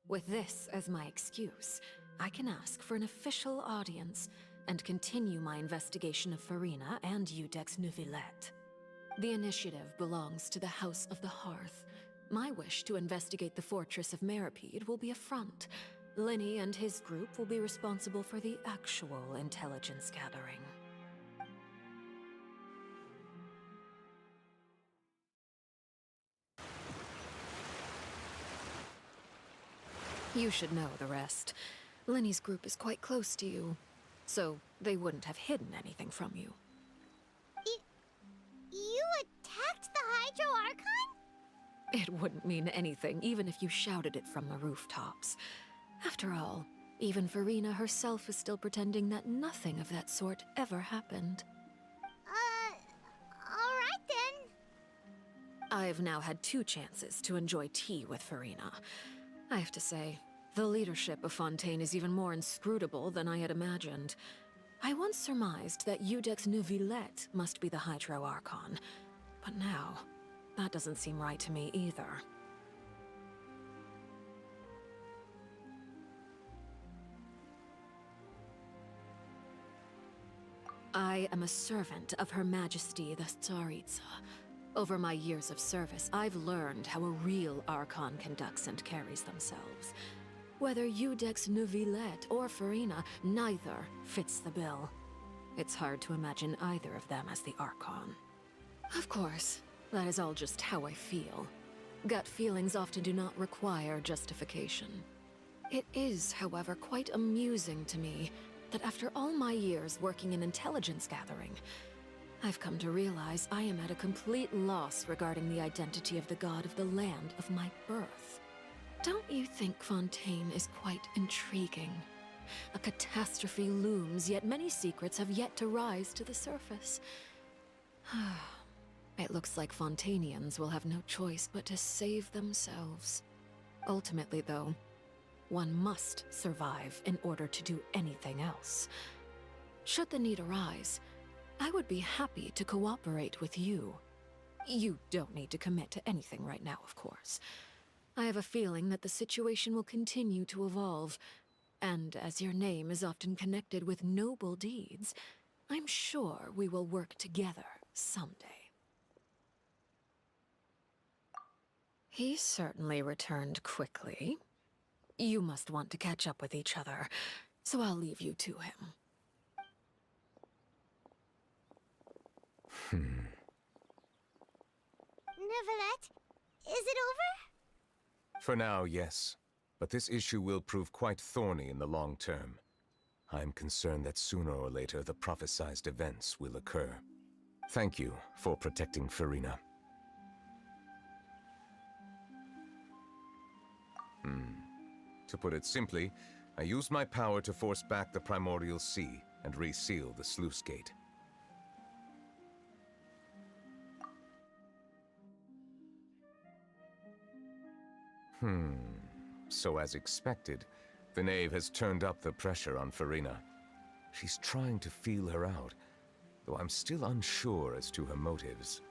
With this as my excuse, I can ask for an official audience and continue my investigation of Farina and Eudex Neuvillette. The initiative belongs to the House of the Hearth. My wish to investigate the fortress of Meropide will be a front. Lenny and his group will be responsible for the actual intelligence gathering. You should know the rest. Lenny's group is quite close to you, so they wouldn't have hidden anything from you. You attacked the Hydro Archon? It wouldn't mean anything, even if you shouted it from the rooftops. After all, even Farina herself is still pretending that nothing of that sort ever happened. Alright then. I've now had 2 chances to enjoy tea with Farina. I have to say, the leadership of Fontaine is even more inscrutable than I had imagined. I once surmised that Eudex Neuvillette must be the Hydro Archon, but now, that doesn't seem right to me either. I am a servant of Her Majesty the Tsaritsa. Over my years of service, I've learned how a real Archon conducts and carries themselves. Whether Eudex Neuvillette or Farina, neither fits the bill. It's hard to imagine either of them as the Archon. Of course, that is all just how I feel. Gut feelings often do not require justification. It is, however, quite amusing to me that after all my years working in intelligence gathering, I've come to realize I am at a complete loss regarding the identity of the god of the land of my birth. Don't you think Fontaine is quite intriguing? A catastrophe looms, yet many secrets have yet to rise to the surface. It looks like Fontainians will have no choice but to save themselves. Ultimately, though, one must survive in order to do anything else. Should the need arise, I would be happy to cooperate with you. You don't need to commit to anything right now, of course. I have a feeling that the situation will continue to evolve, and as your name is often connected with noble deeds, I'm sure we will work together someday. He certainly returned quickly. You must want to catch up with each other, so I'll leave you to him. Neuvillette, is it over? For now, yes. But this issue will prove quite thorny in the long term. I'm concerned that sooner or later the prophesized events will occur. Thank you for protecting Farina. To put it simply, I used my power to force back the Primordial Sea and reseal the sluice gate. So as expected, the Knave has turned up the pressure on Farina. She's trying to feel her out, though I'm still unsure as to her motives.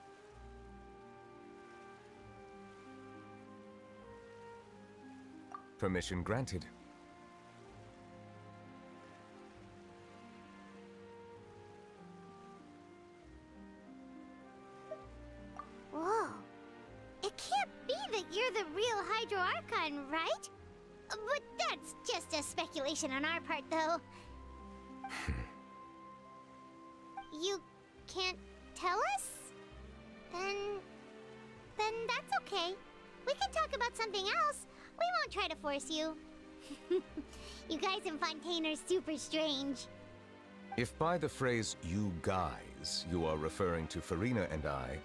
Permission granted. Whoa. It can't be that you're the real Hydro Archon, right? But that's just a speculation on our part, though. You can't tell us? Then that's okay. We can talk about something else. We won't try to force you. You guys in Fontaine are super strange. If by the phrase, "you guys," you are referring to Farina and I,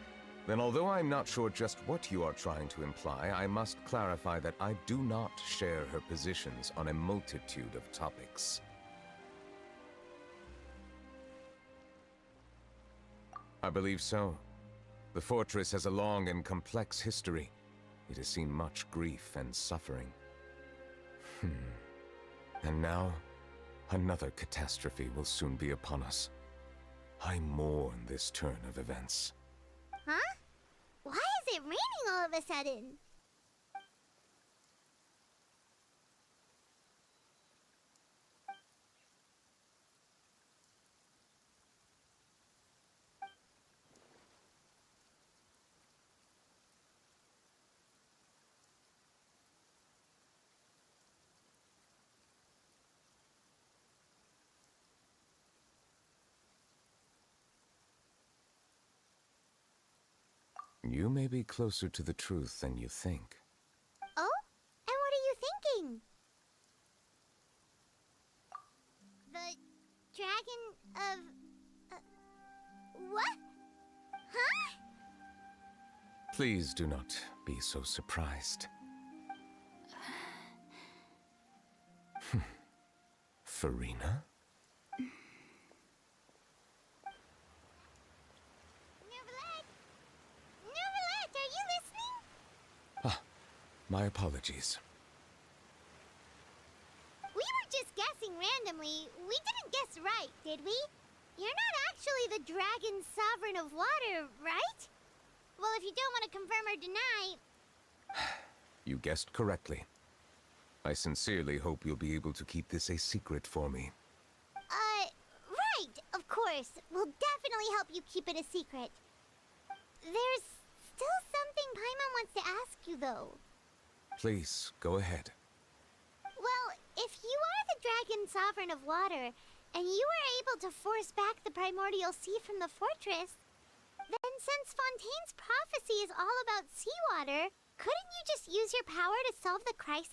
then although I'm not sure just what you are trying to imply, I must clarify that I do not share her positions on a multitude of topics. I believe so. The fortress has a long and complex history. It has seen much grief and suffering. And now, another catastrophe will soon be upon us. I mourn this turn of events. Huh? Why is it raining all of a sudden? You may be closer to the truth than you think. Oh? And what are you thinking? The dragon of... what? Huh? Please do not be so surprised. Farina? Neverlet, are you listening? Ah, my apologies. We were just guessing randomly. We didn't guess right, did we? You're not actually the dragon sovereign of water, right? Well, if you don't want to confirm or deny... You guessed correctly. I sincerely hope you'll be able to keep this a secret for me. Right, of course. We'll definitely help you keep it a secret. There's still something Paimon wants to ask you, though. Please, go ahead. Well, if you are the dragon sovereign of water, and you were able to force back the primordial sea from the fortress, then since Fontaine's prophecy is all about seawater, couldn't you just use your power to solve the crisis?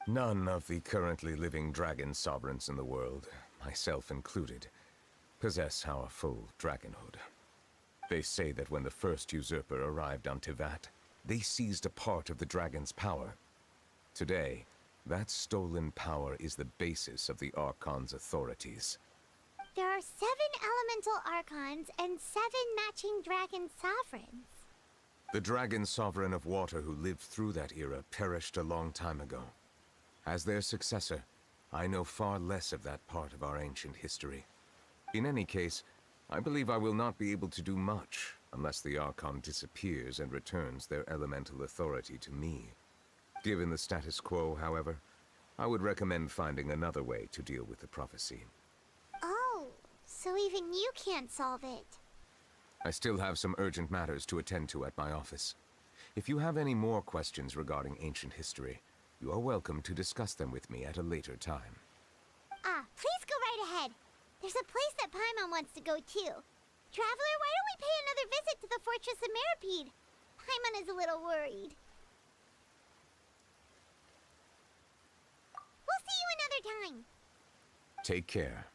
None of the currently living dragon sovereigns in the world, myself included, possess our full dragonhood. They say that when the first usurper arrived on Tivat, they seized a part of the dragon's power. Today, that stolen power is the basis of the Archon's authorities. There are 7 elemental archons and 7 matching dragon sovereigns. The dragon sovereign of water who lived through that era perished a long time ago. As their successor, I know far less of that part of our ancient history. In any case, I believe I will not be able to do much unless the Archon disappears and returns their elemental authority to me. Given the status quo, however, I would recommend finding another way to deal with the prophecy. Oh, so even you can't solve it. I still have some urgent matters to attend to at my office. If you have any more questions regarding ancient history, you are welcome to discuss them with me at a later time. Please go right ahead. There's a place that Paimon wants to go too. Traveler, why don't we pay another visit to the Fortress of Meropide? Paimon is a little worried. We'll see you another time. Take care.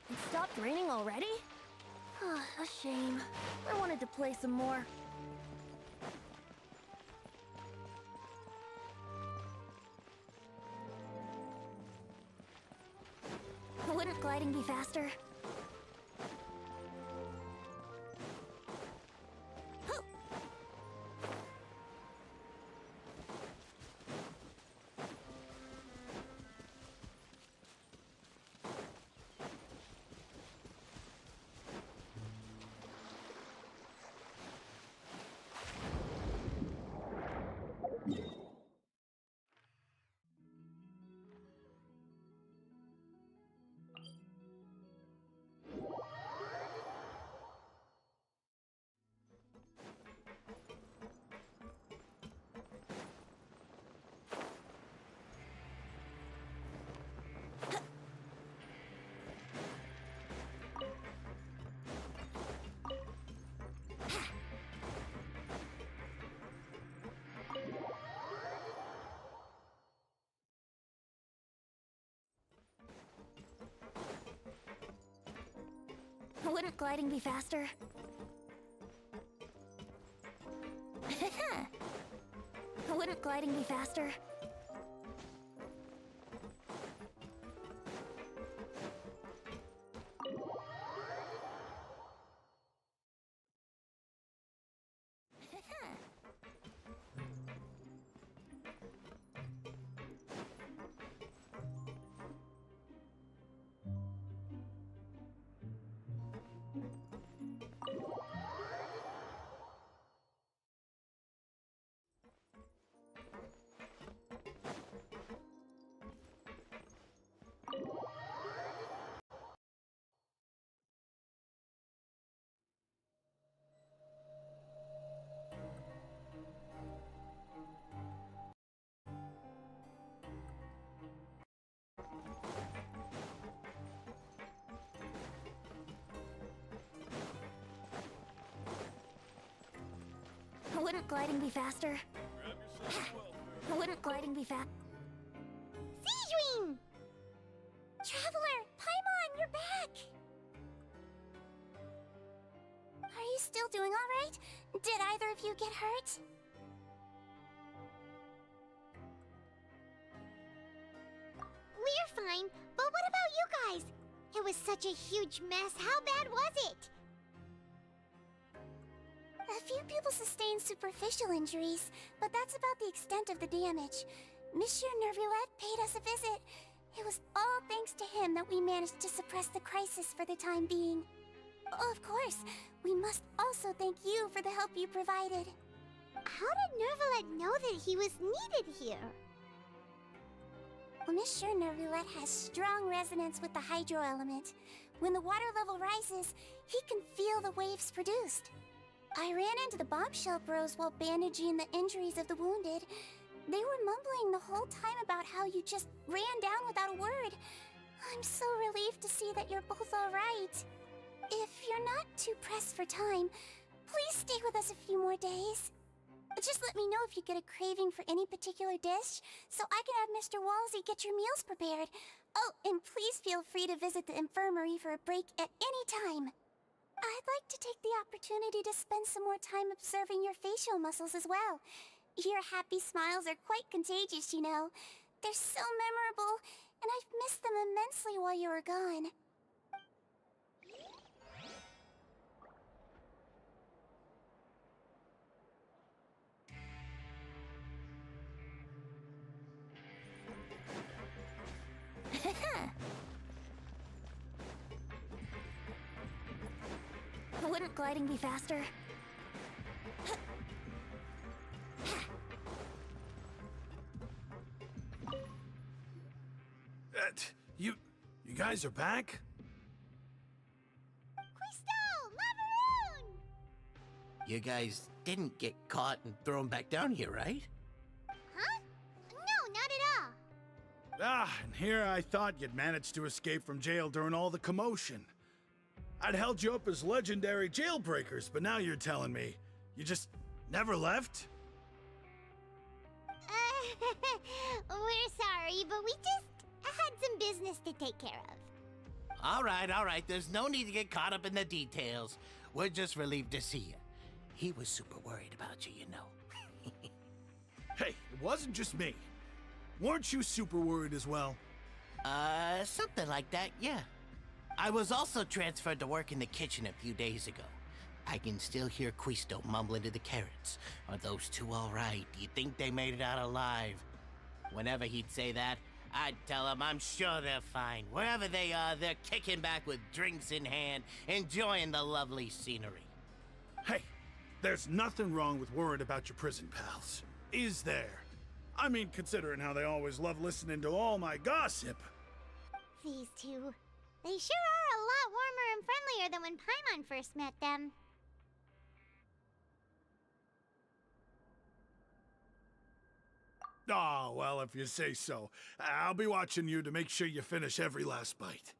It stopped raining already? A shame. I wanted to play some more. Wouldn't gliding be faster? Wouldn't gliding be faster? Wouldn't gliding be faster? Wouldn't gliding be faster? Wouldn't gliding be fast? Seedwing! Traveler, Paimon, you're back! Are you still doing alright? Did either of you get hurt? We're fine, but what about you guys? It was such a huge mess. How bad was it? A few people sustained superficial injuries, but that's about the extent of the damage. Monsieur Nervulette paid us a visit. It was all thanks to him that we managed to suppress the crisis for the time being. Of course, we must also thank you for the help you provided. How did Nervulette know that he was needed here? Well, Monsieur Nervulette has strong resonance with the hydro element. When the water level rises, he can feel the waves produced. I ran into the bombshell bros while bandaging the injuries of the wounded. They were mumbling the whole time about how you just ran down without a word. I'm so relieved to see that you're both alright. If you're not too pressed for time, please stay with us a few more days. Just let me know if you get a craving for any particular dish, so I can have Mr. Walsey get your meals prepared. Oh, and please feel free to visit the infirmary for a break at any time. I'd like to take the opportunity to spend some more time observing your facial muscles as well. Your happy smiles are quite contagious, you know. They're so memorable, and I've missed them immensely while you were gone. Wouldn't gliding be faster? You guys are back? Crystal! Lavaroon! You guys didn't get caught and thrown back down here, right? Huh? No, not at all. Ah, and here I thought you'd managed to escape from jail during all the commotion. I'd held you up as legendary jailbreakers, but now you're telling me you just never left? We're sorry, but we just had some business to take care of. All right. There's no need to get caught up in the details. We're just relieved to see you. He was super worried about you, you know. Hey, it wasn't just me. Weren't you super worried as well? Something like that, yeah. I was also transferred to work in the kitchen a few days ago. I can still hear Quisto mumbling to the carrots. Are those two all right? Do you think they made it out alive? Whenever he'd say that, I'd tell him I'm sure they're fine. Wherever they are, they're kicking back with drinks in hand, enjoying the lovely scenery. Hey, there's nothing wrong with worrying about your prison pals. Is there? I mean, considering how they always love listening to all my gossip. These two. They sure are a lot warmer and friendlier than when Paimon first met them. Oh, well, if you say so. I'll be watching you to make sure you finish every last bite.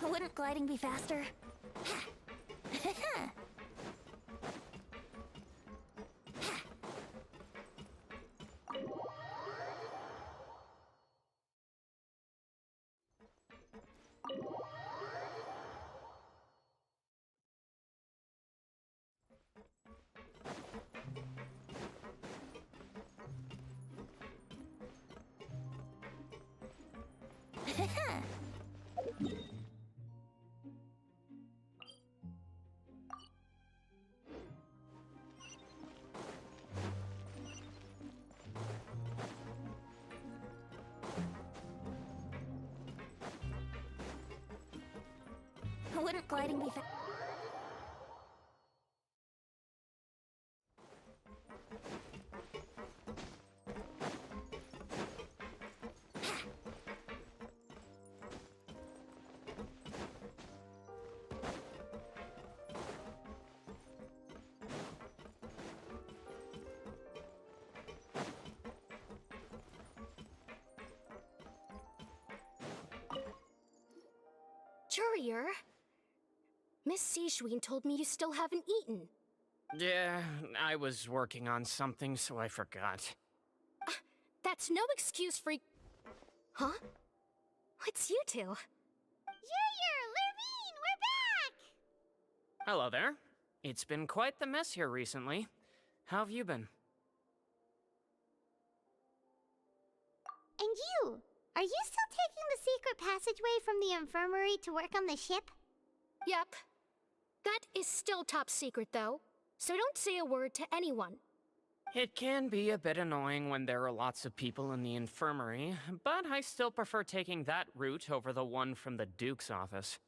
Wouldn't gliding be faster? Wouldn't gliding be faster? Courier? Miss Sishween told me you still haven't eaten. Yeah, I was working on something, so I forgot. That's no excuse for... Huh? It's you two. Courier, Lurvine, we're back! Hello there. It's been quite the mess here recently. How have you been? And you? Are you still taking the secret passageway from the infirmary to work on the ship? Yep. That is still top secret, though. So don't say a word to anyone. It can be a bit annoying when there are lots of people in the infirmary, but I still prefer taking that route over the one from the Duke's office.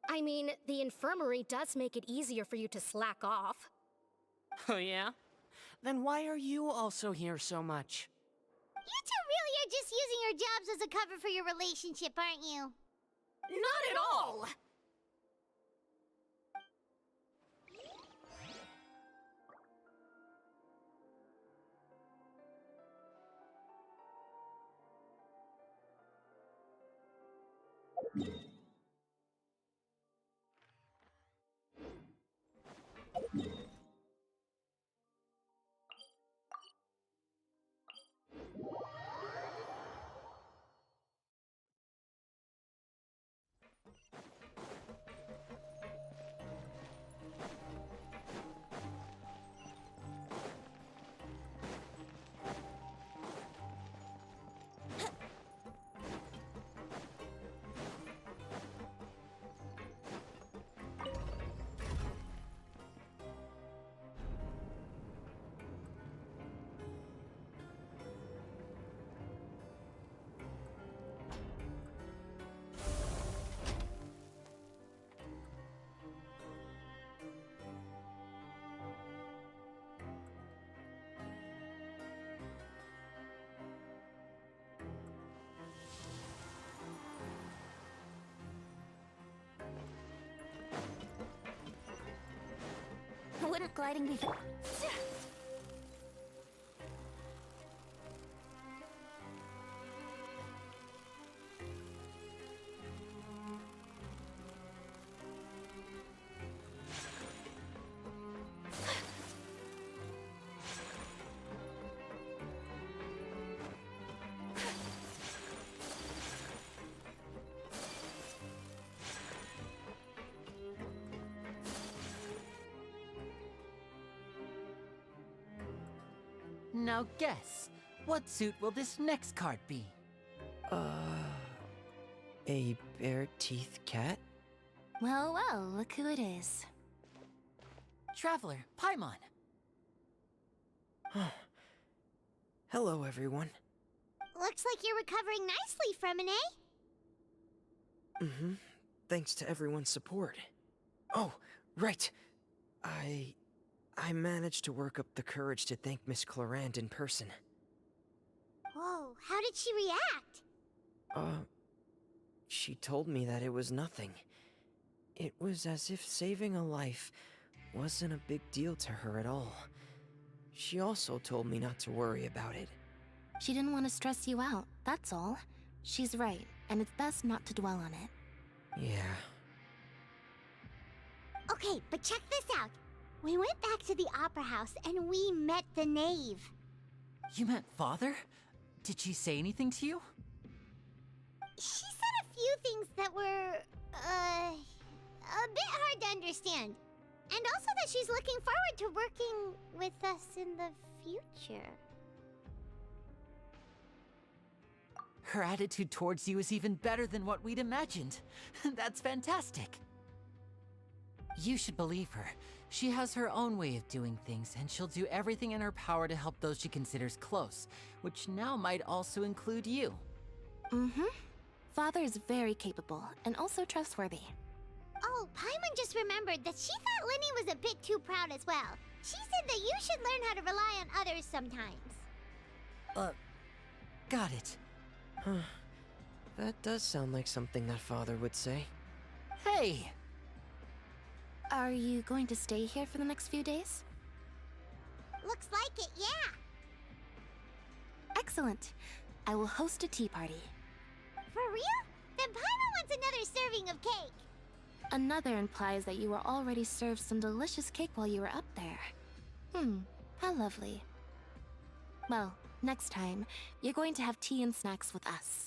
I mean, the infirmary does make it easier for you to slack off. Oh yeah? Then why are you also here so much? You two really are just using your jobs as a cover for your relationship, aren't you? Not at all! Wouldn't gliding be... Now guess, what suit will this next card be? A bare-teeth cat? Well, well, look who it is. Traveler, Paimon. Hello, everyone. Looks like you're recovering nicely from an A. Mm-hmm. Thanks to everyone's support. Oh, right. I managed to work up the courage to thank Miss Clarant in person. Whoa, how did she react? She told me that it was nothing. It was as if saving a life wasn't a big deal to her at all. She also told me not to worry about it. She didn't want to stress you out, that's all. She's right, and it's best not to dwell on it. Yeah. Okay, but check this out. We went back to the Opera House and we met the Knave. You met Father? Did she say anything to you? She said a few things that were, a bit hard to understand. And also that she's looking forward to working with us in the future. Her attitude towards you is even better than what we'd imagined. That's fantastic. You should believe her. She has her own way of doing things, and she'll do everything in her power to help those she considers close, which now might also include you. Mm-hmm. Father is very capable, and also trustworthy. Oh, Paimon just remembered that she thought Lenny was a bit too proud as well. She said that you should learn how to rely on others sometimes. Got it. Huh. That does sound like something that Father would say. Hey! Are you going to stay here for the next few days? Looks like it, yeah. Excellent. I will host a tea party. For real? Then Paimon wants another serving of cake. Another implies that you were already served some delicious cake while you were up there. How lovely. Well, next time, you're going to have tea and snacks with us.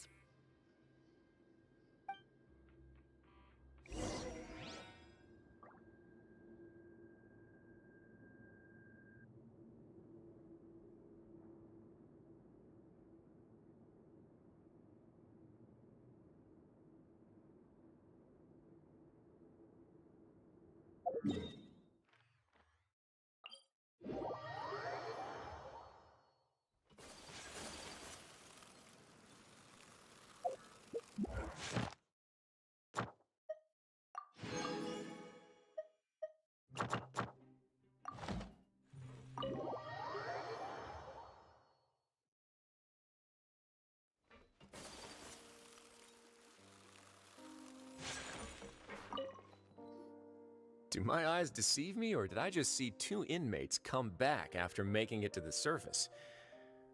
Do my eyes deceive me, or did I just see two inmates come back after making it to the surface?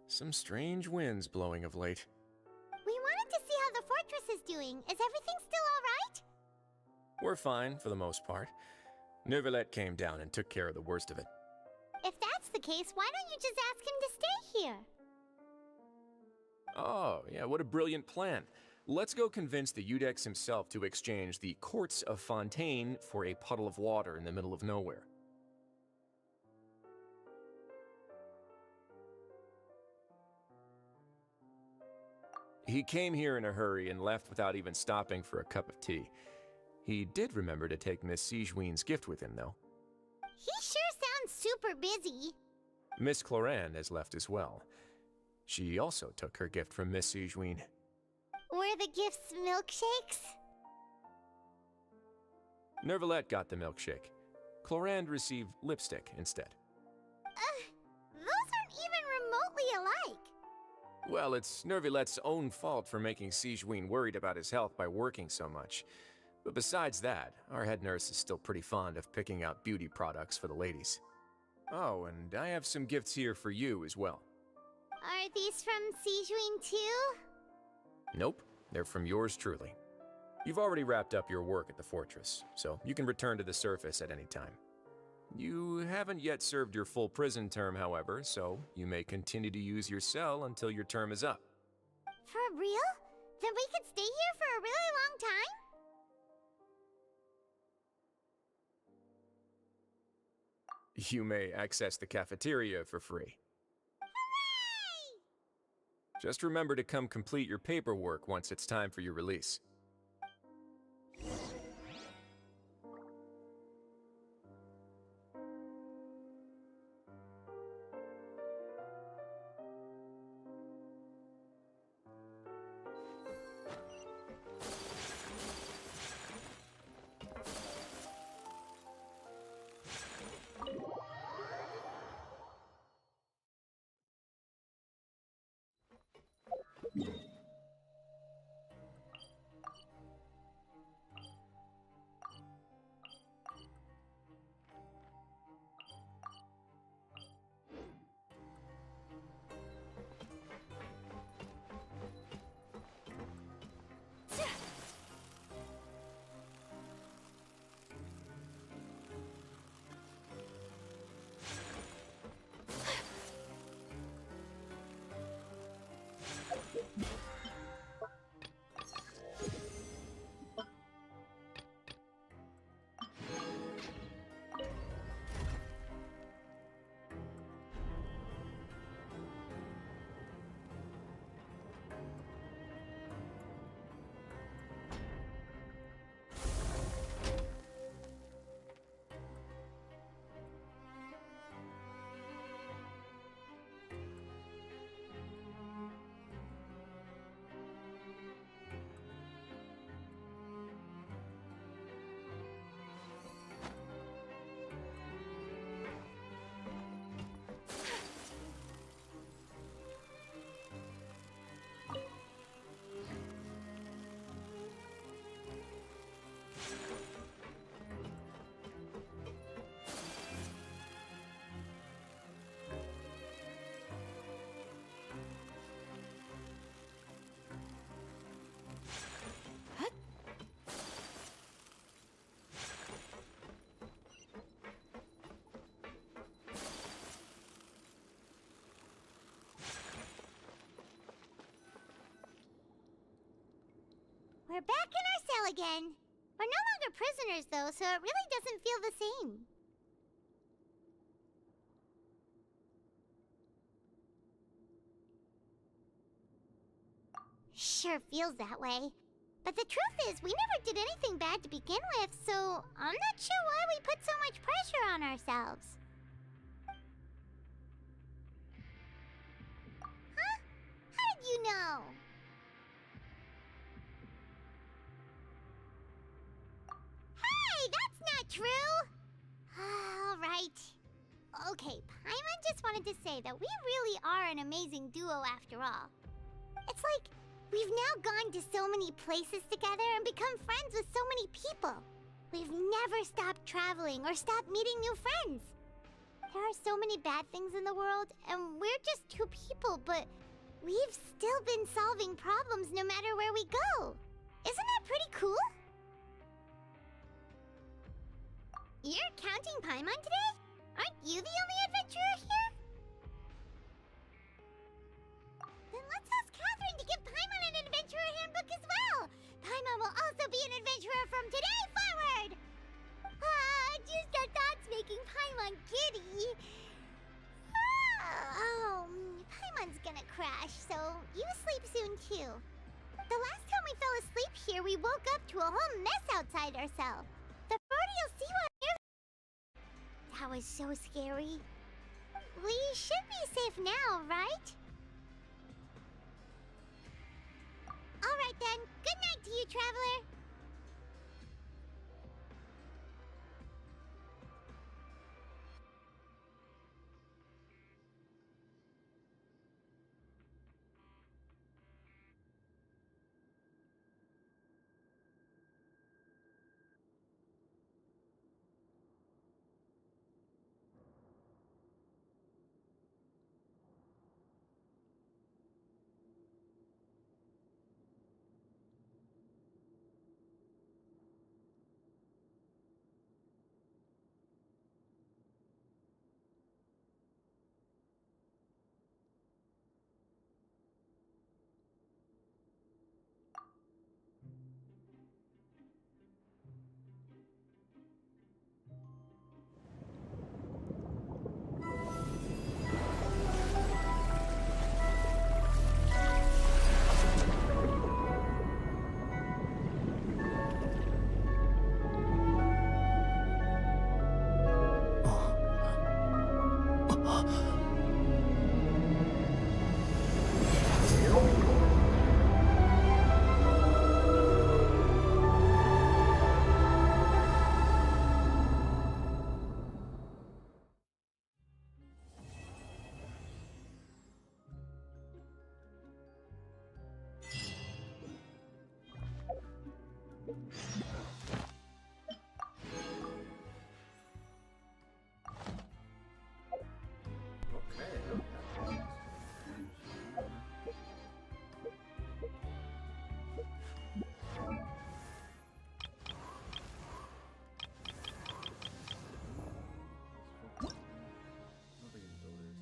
Some strange winds blowing of late. We wanted to see how the fortress is doing. Is everything still alright? We're fine, for the most part. Neuvillette came down and took care of the worst of it. If that's the case, why don't you just ask him to stay here? Oh, yeah, what a brilliant plan. Let's go convince the Eudex himself to exchange the Courts of Fontaine for a puddle of water in the middle of nowhere. He came here in a hurry and left without even stopping for a cup of tea. He did remember to take Miss Sigewinne's gift with him, though. He sure sounds super busy. Miss Clorande has left as well. She also took her gift from Miss Sigewinne. Were the gifts milkshakes? Neuvillette got the milkshake. Clorande received lipstick instead. Those aren't even remotely alike. Well, it's Neuvillette's own fault for making Sigewinne worried about his health by working so much. But besides that, our head nurse is still pretty fond of picking out beauty products for the ladies. Oh, and I have some gifts here for you as well. Are these from Sigewinne too? Nope, they're from yours truly. You've already wrapped up your work at the fortress, so you can return to the surface at any time. You haven't yet served your full prison term, however, so you may continue to use your cell until your term is up. For real? Then we could stay here for a really long time? You may access the cafeteria for free. Hooray! Just remember to come complete your paperwork once it's time for your release. We're back in our cell again. We're no longer prisoners, though, so it really doesn't feel the same. Sure feels that way. But the truth is, we never did anything bad to begin with, so I'm not sure why we put so much pressure on ourselves. Huh? How did you know? Hey, that's not true! Alright. Okay, Paimon just wanted to say that we really are an amazing duo after all. It's like, we've now gone to so many places together and become friends with so many people. We've never stopped traveling or stopped meeting new friends. There are so many bad things in the world, and we're just two people, but we've still been solving problems no matter where we go. Isn't that pretty cool? You're counting Paimon today? Aren't you the only adventurer here? Then let's ask Catherine to give Paimon an adventurer handbook as well! Paimon will also be an adventurer from today forward! Just our thoughts making Paimon giddy. Paimon's gonna crash, so you sleep soon too. The last time we fell asleep here, we woke up to a whole mess outside our cell. The Frodial sea water. That was so scary. We should be safe now, right? Alright then, good night to you, Traveler!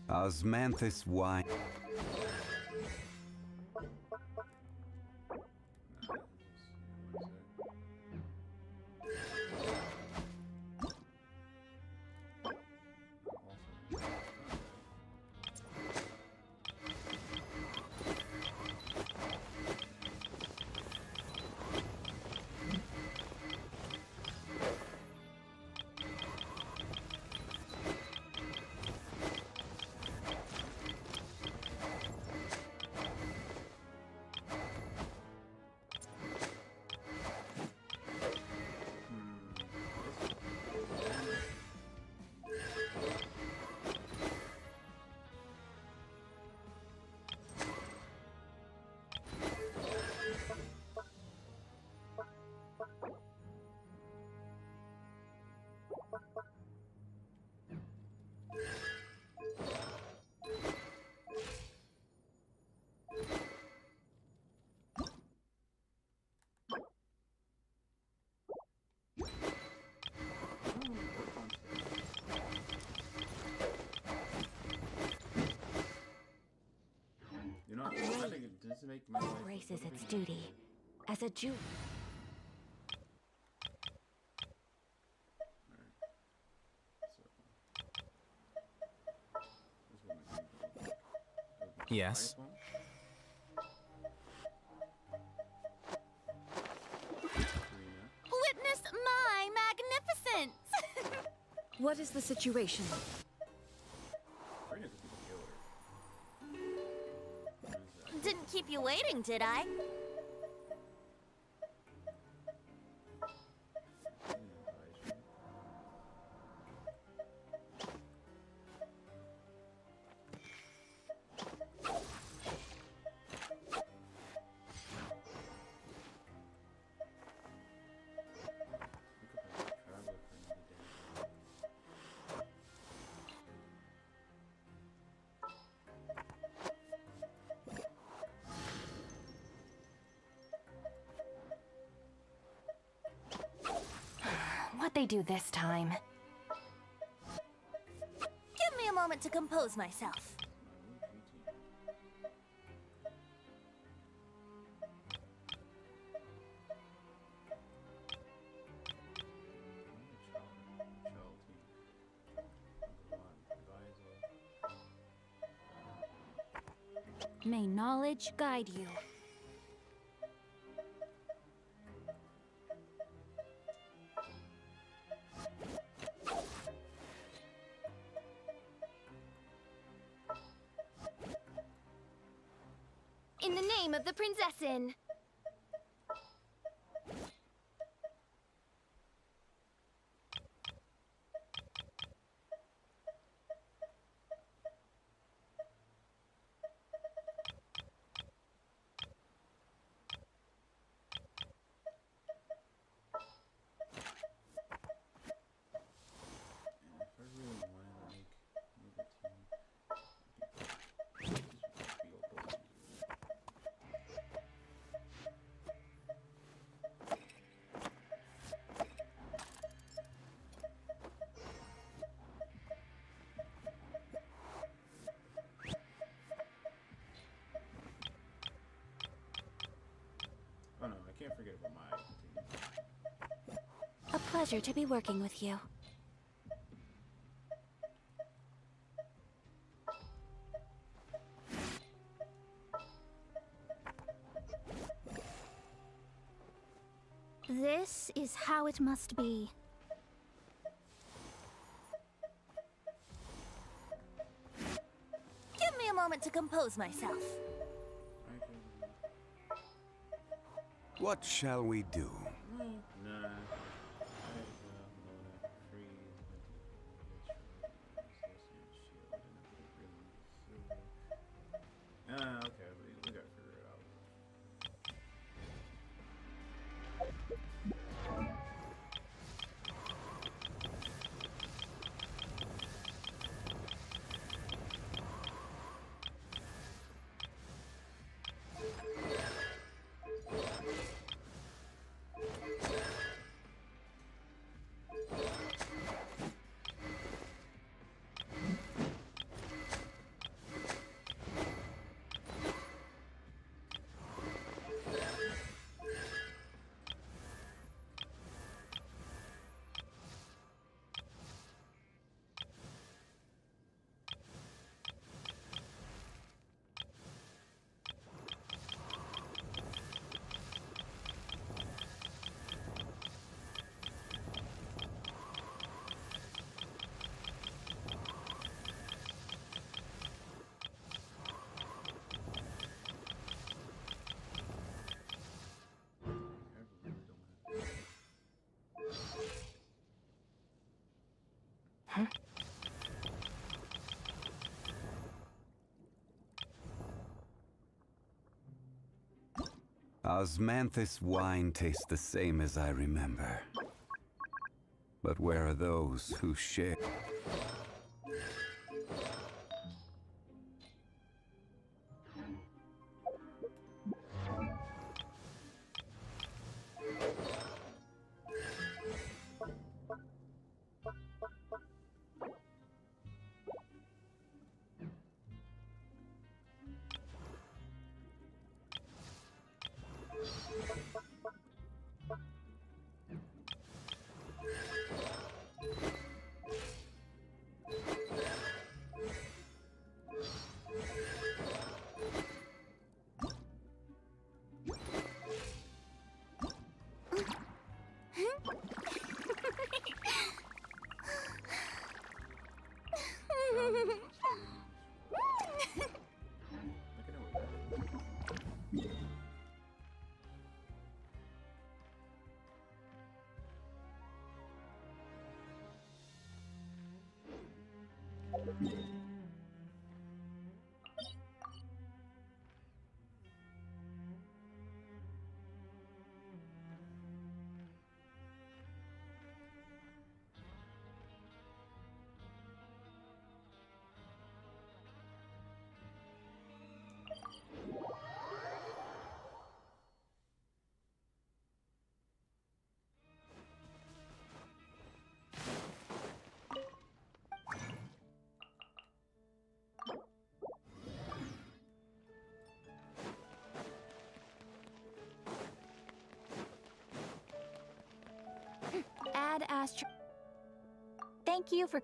Osmanthus wine. You know, I think it does make my life Grace is its duty. as a Jew. Yes. Witness my magnificence! What is the situation? Didn't keep you waiting, did I? What'd they do this time? Give me a moment to compose myself. May knowledge guide you. In the name of the Prinzessin! Oh no, I can't forget about my team. A pleasure to be working with you. This is how it must be. Give me a moment to compose myself. What shall we do? Nah. Okay, we gotta figure it out. Osmanthus wine tastes the same as I remember. But where are those who share? Add Astro. Thank you for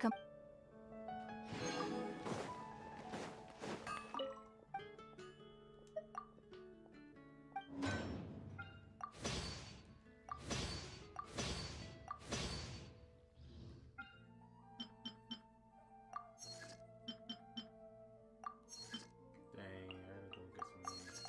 Dang, I gotta go get some money.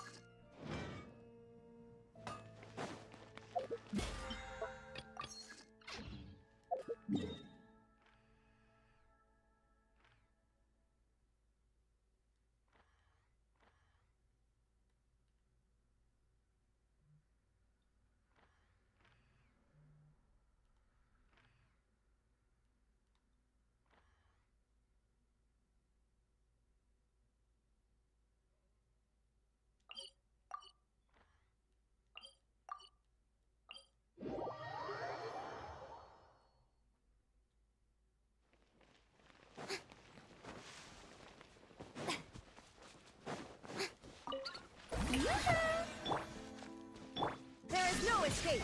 There is no escape!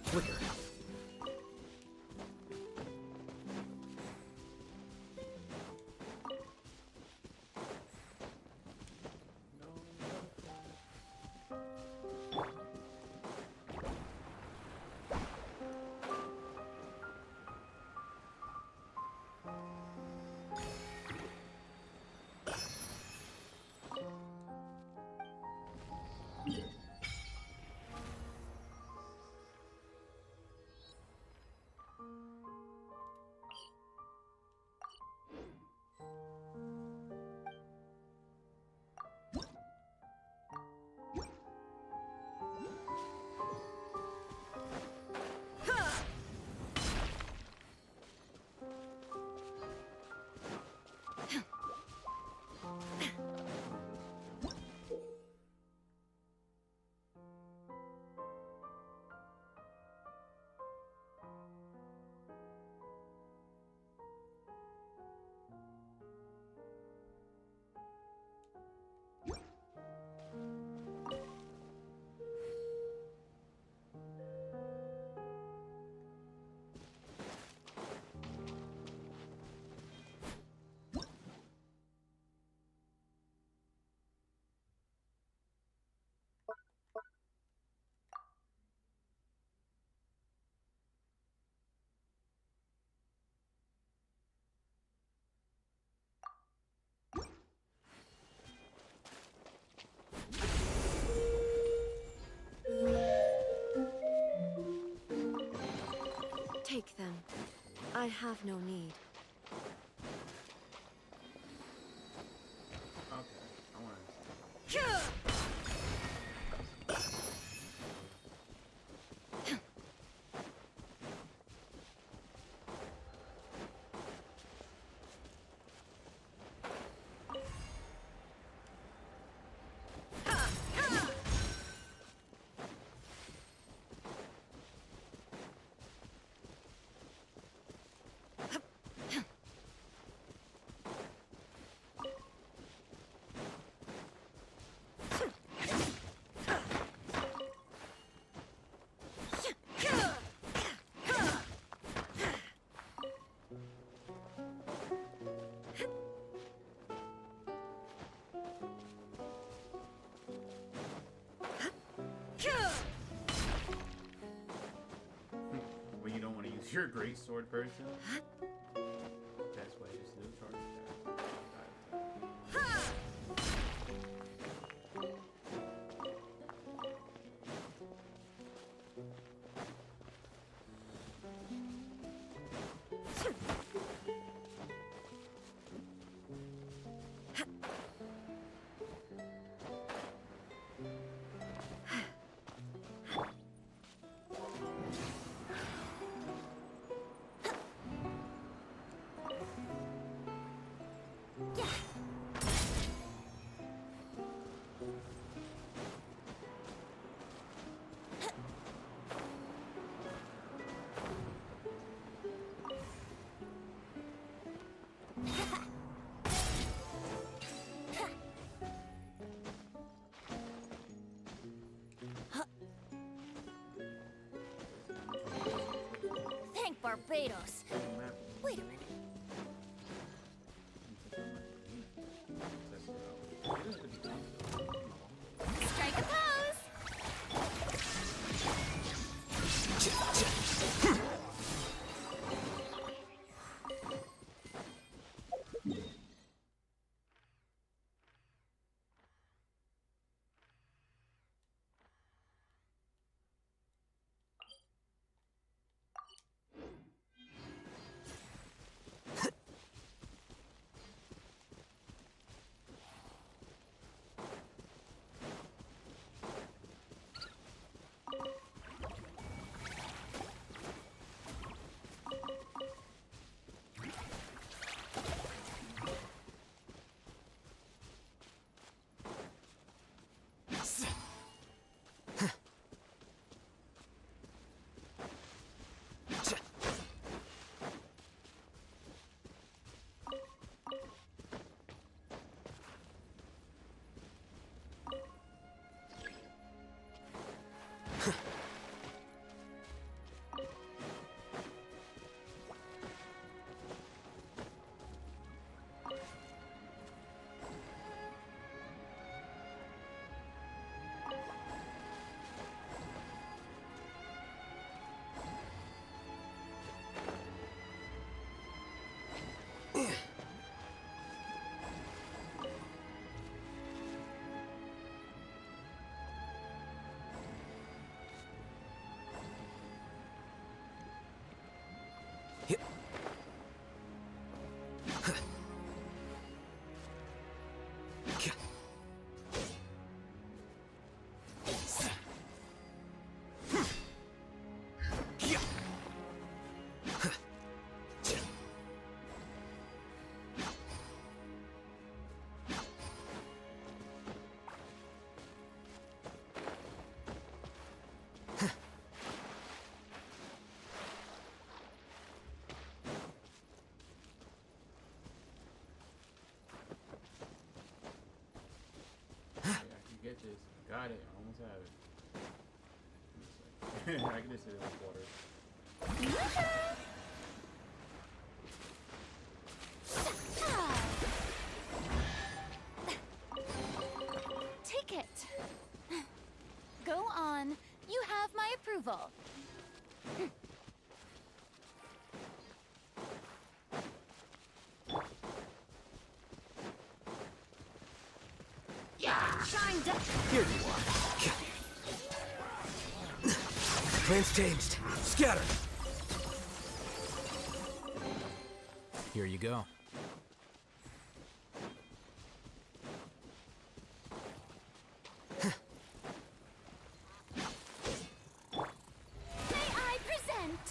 Flicker. Take them. I have no need. Okay, I wanna... When you don't want to use your great sword person, that's why you just do charge attack. Barbados. Wait a minute. Strike a pose! Get this. Got it. I almost have it. I can just hit it with water. Take it. Go on. You have my approval. Shine down. Here you are. Plans changed. Scatter. Here you go. May I present?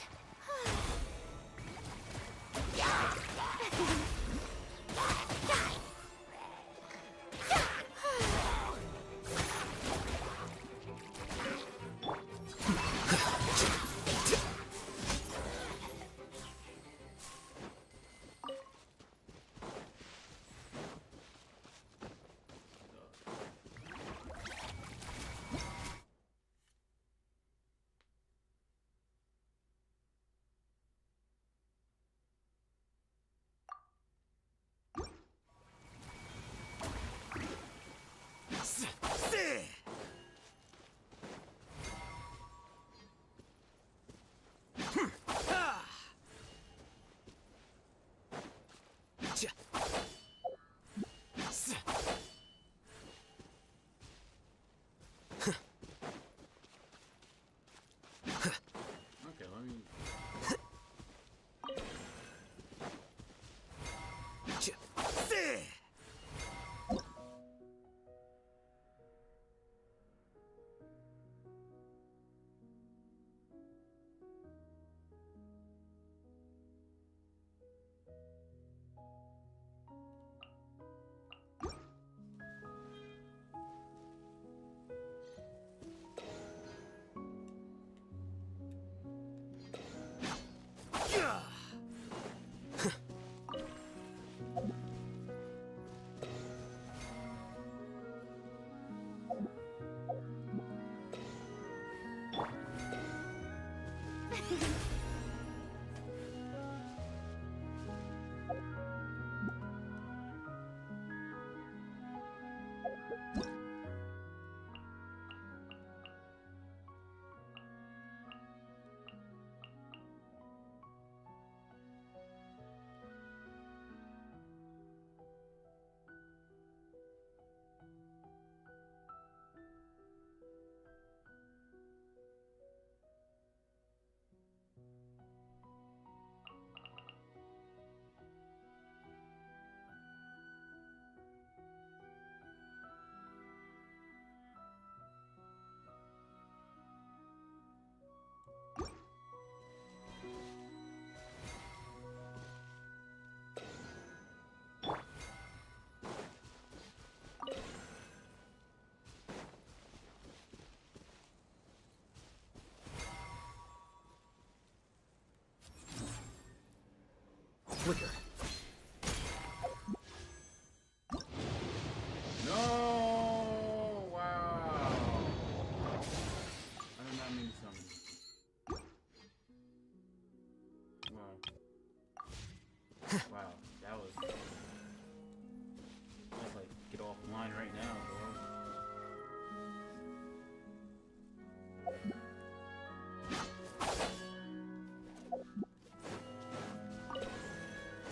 line right now, bro.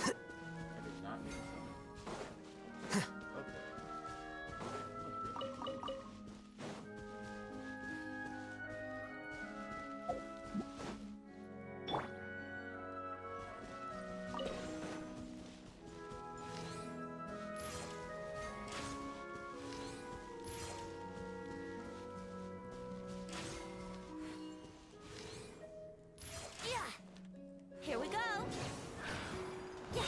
I did not mean to summon. Okay. Here we go. Yeah.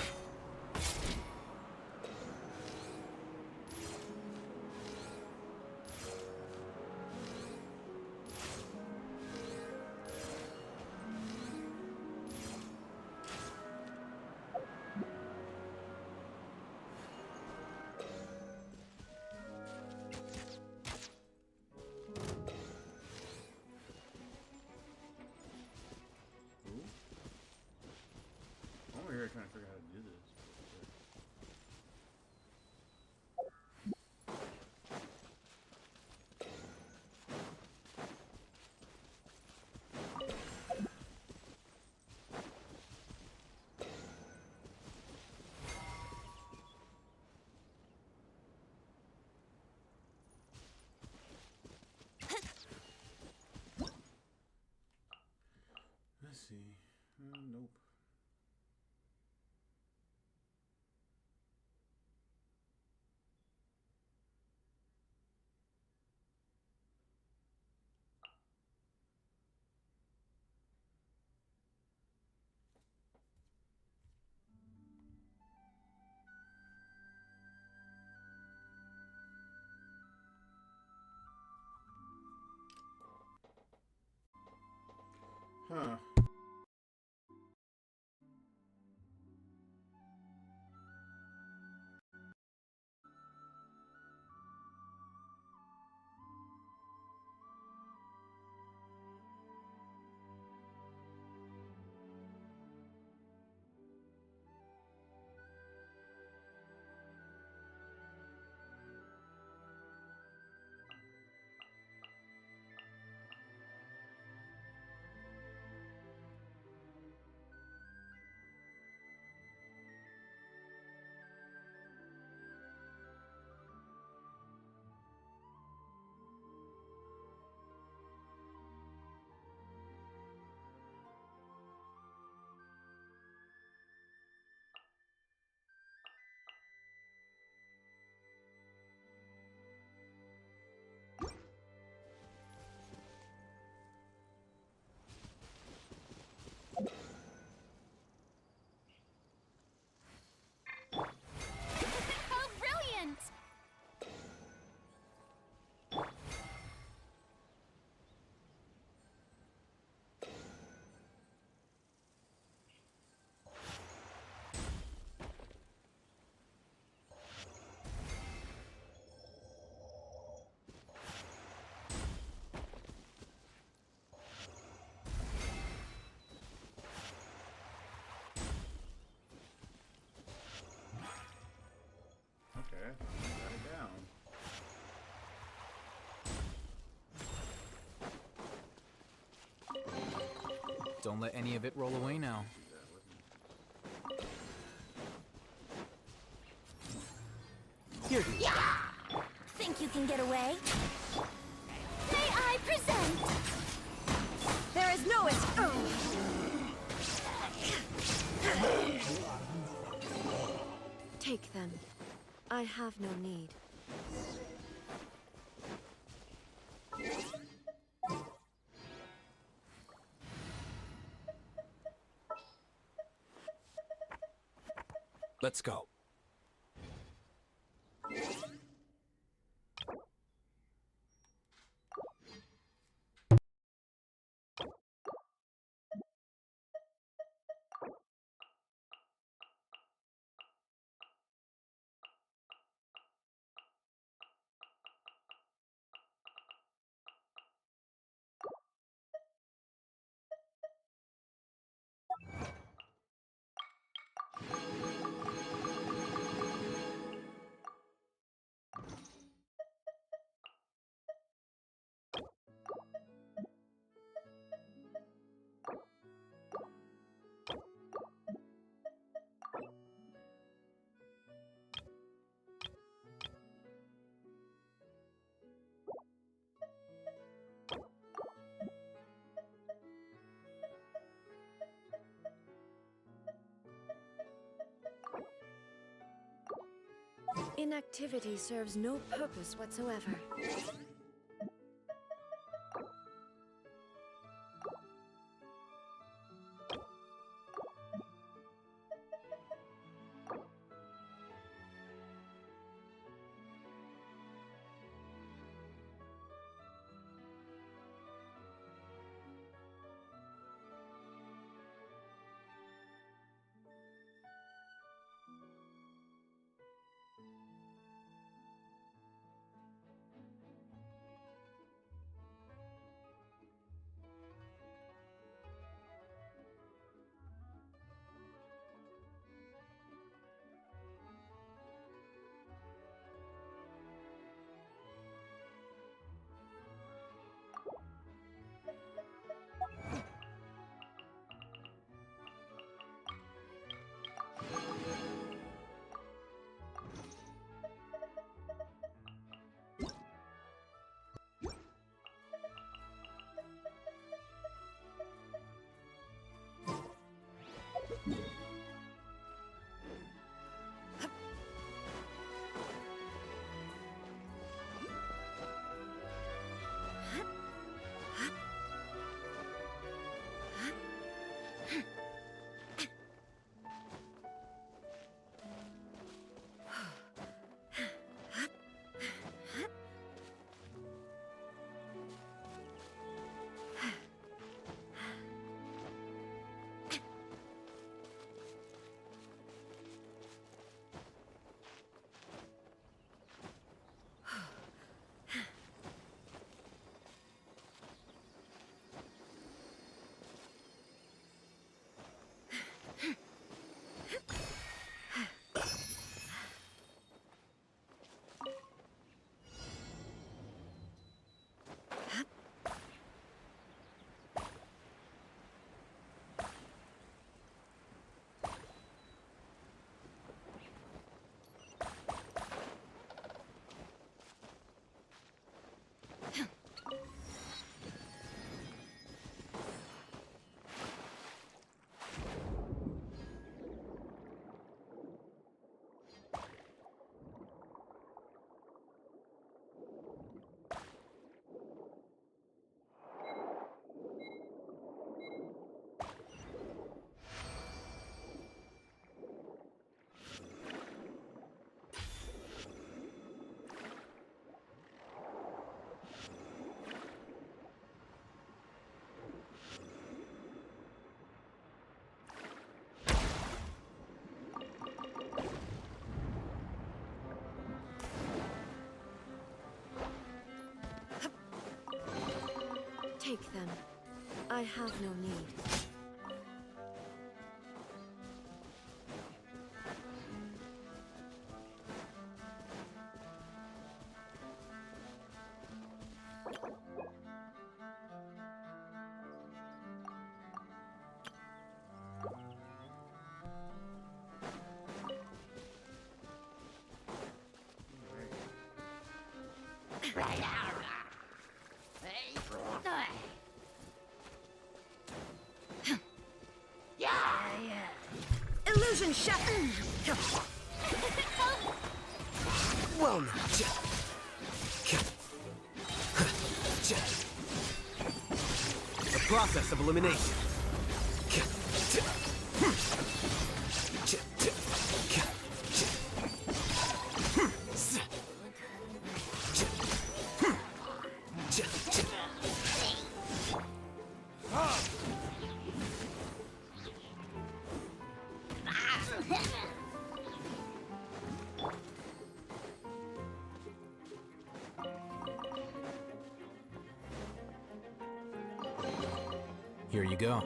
I'm over here trying to figure out how to do this. Let's see. Nope. Huh. How brilliant! Okay, got it down. Don't let any of it roll away now. Here. Think you can get away? May I present? There is no escape. Take them. I have no need. Let's go. Inactivity serves no purpose whatsoever. Take them. I have no need. Illusion shot! Well, now, the process of elimination. Here you go.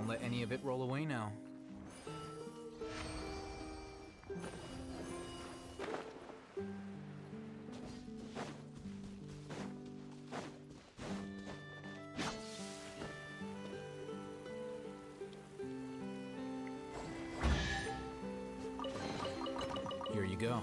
Don't let any of it roll away now. Here you go.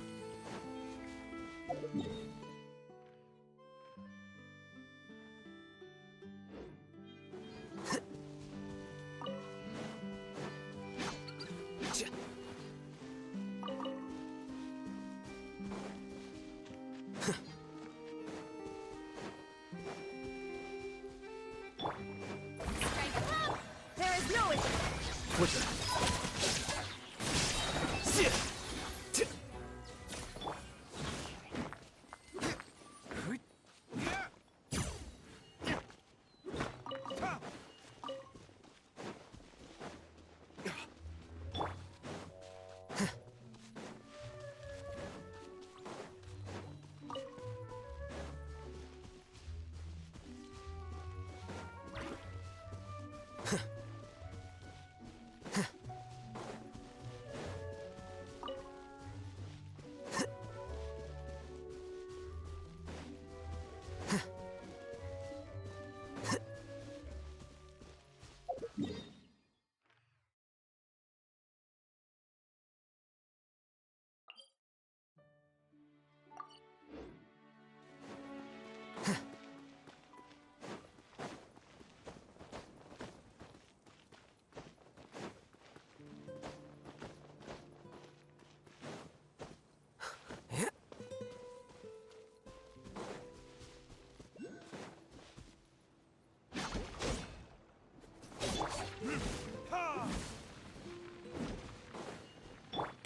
There is no escape. What the?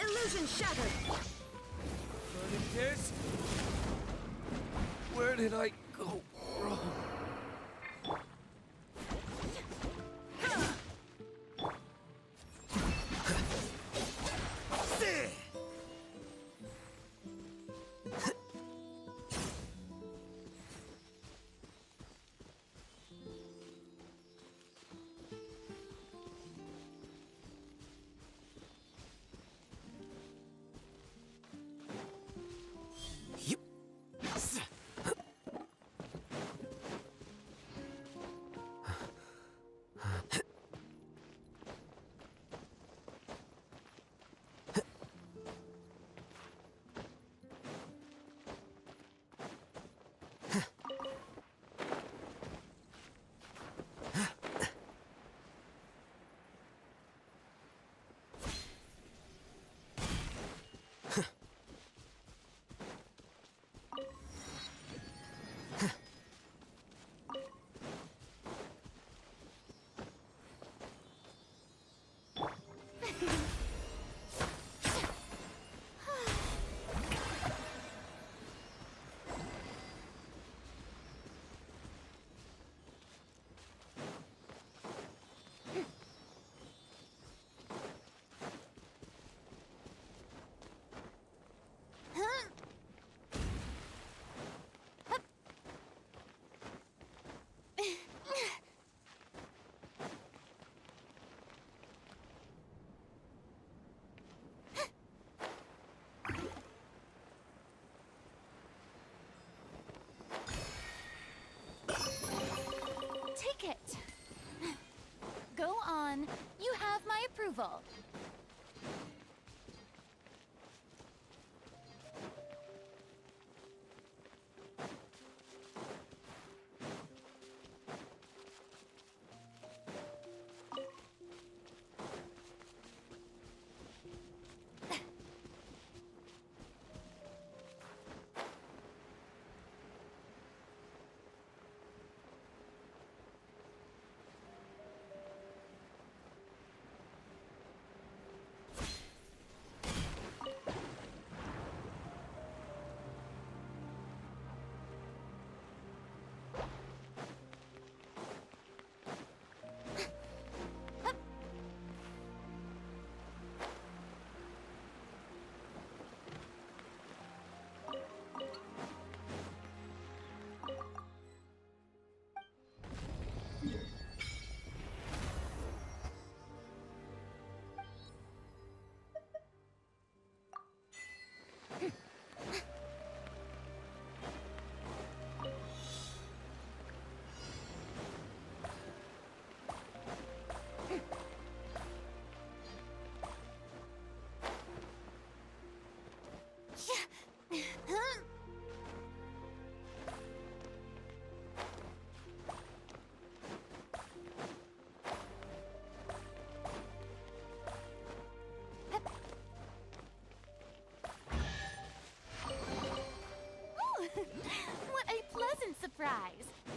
Illusion shattered. This? Where did I go wrong? Take it. Go on. You have my approval.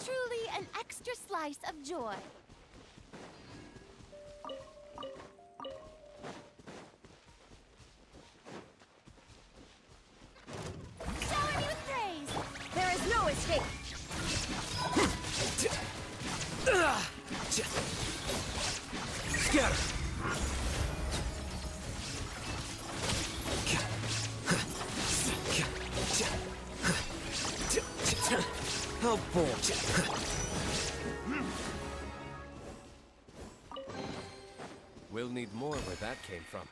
truly an extra slice of joy. Shower me with praise! There is no escape! Scatter! Oh boy. We'll need more where that came from.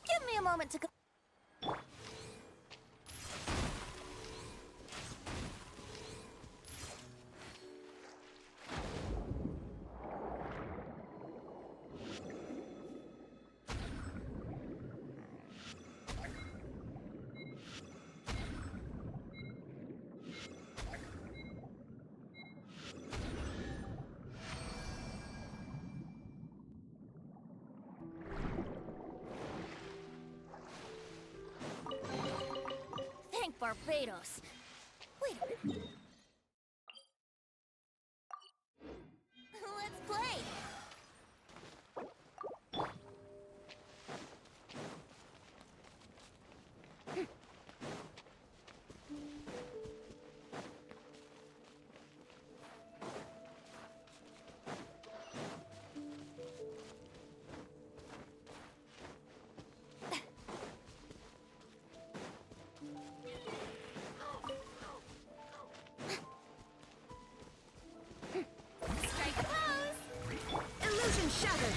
Give me a moment to go. Thank Barbados. Wait a minute. Let's play. Strike a pose! Illusion shattered!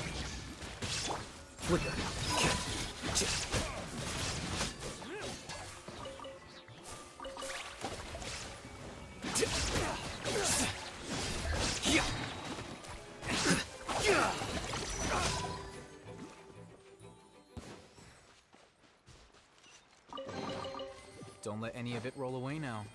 Flicker. Don't let any of it roll away now.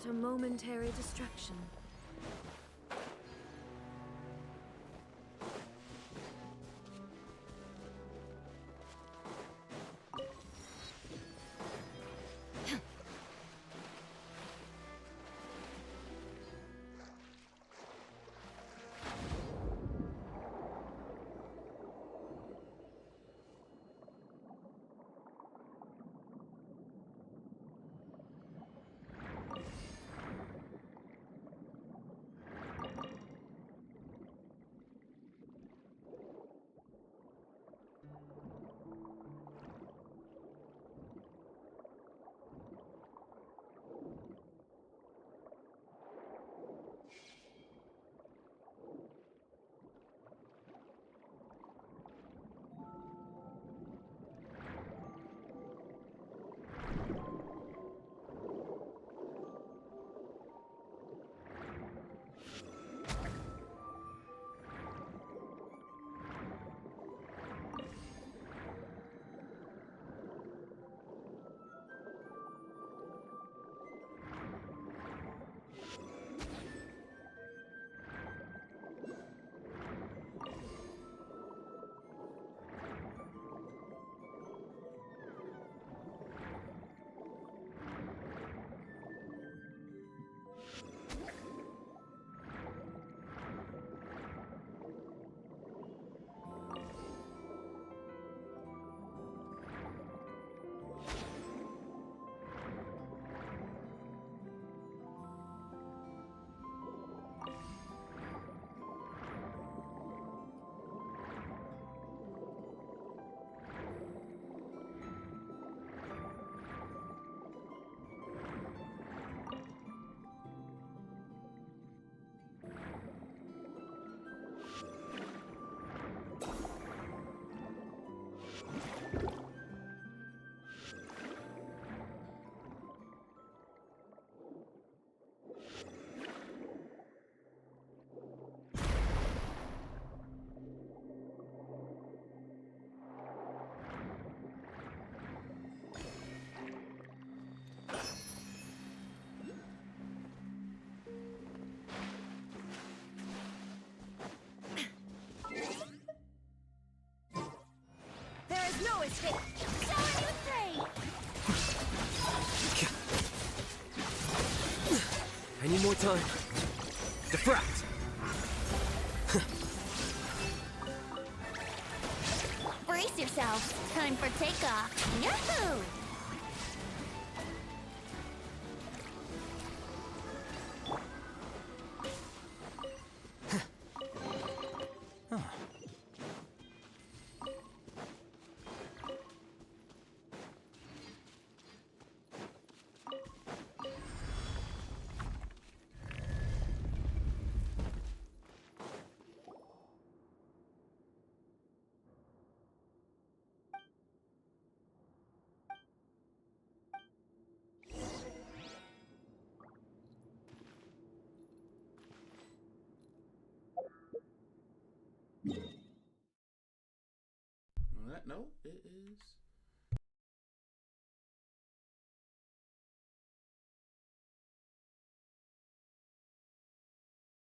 but a momentary distraction. There is no escape. Showing you straight. I need more time. Diffract! Brace yourselves. Time for takeoff. Yahoo! No, it is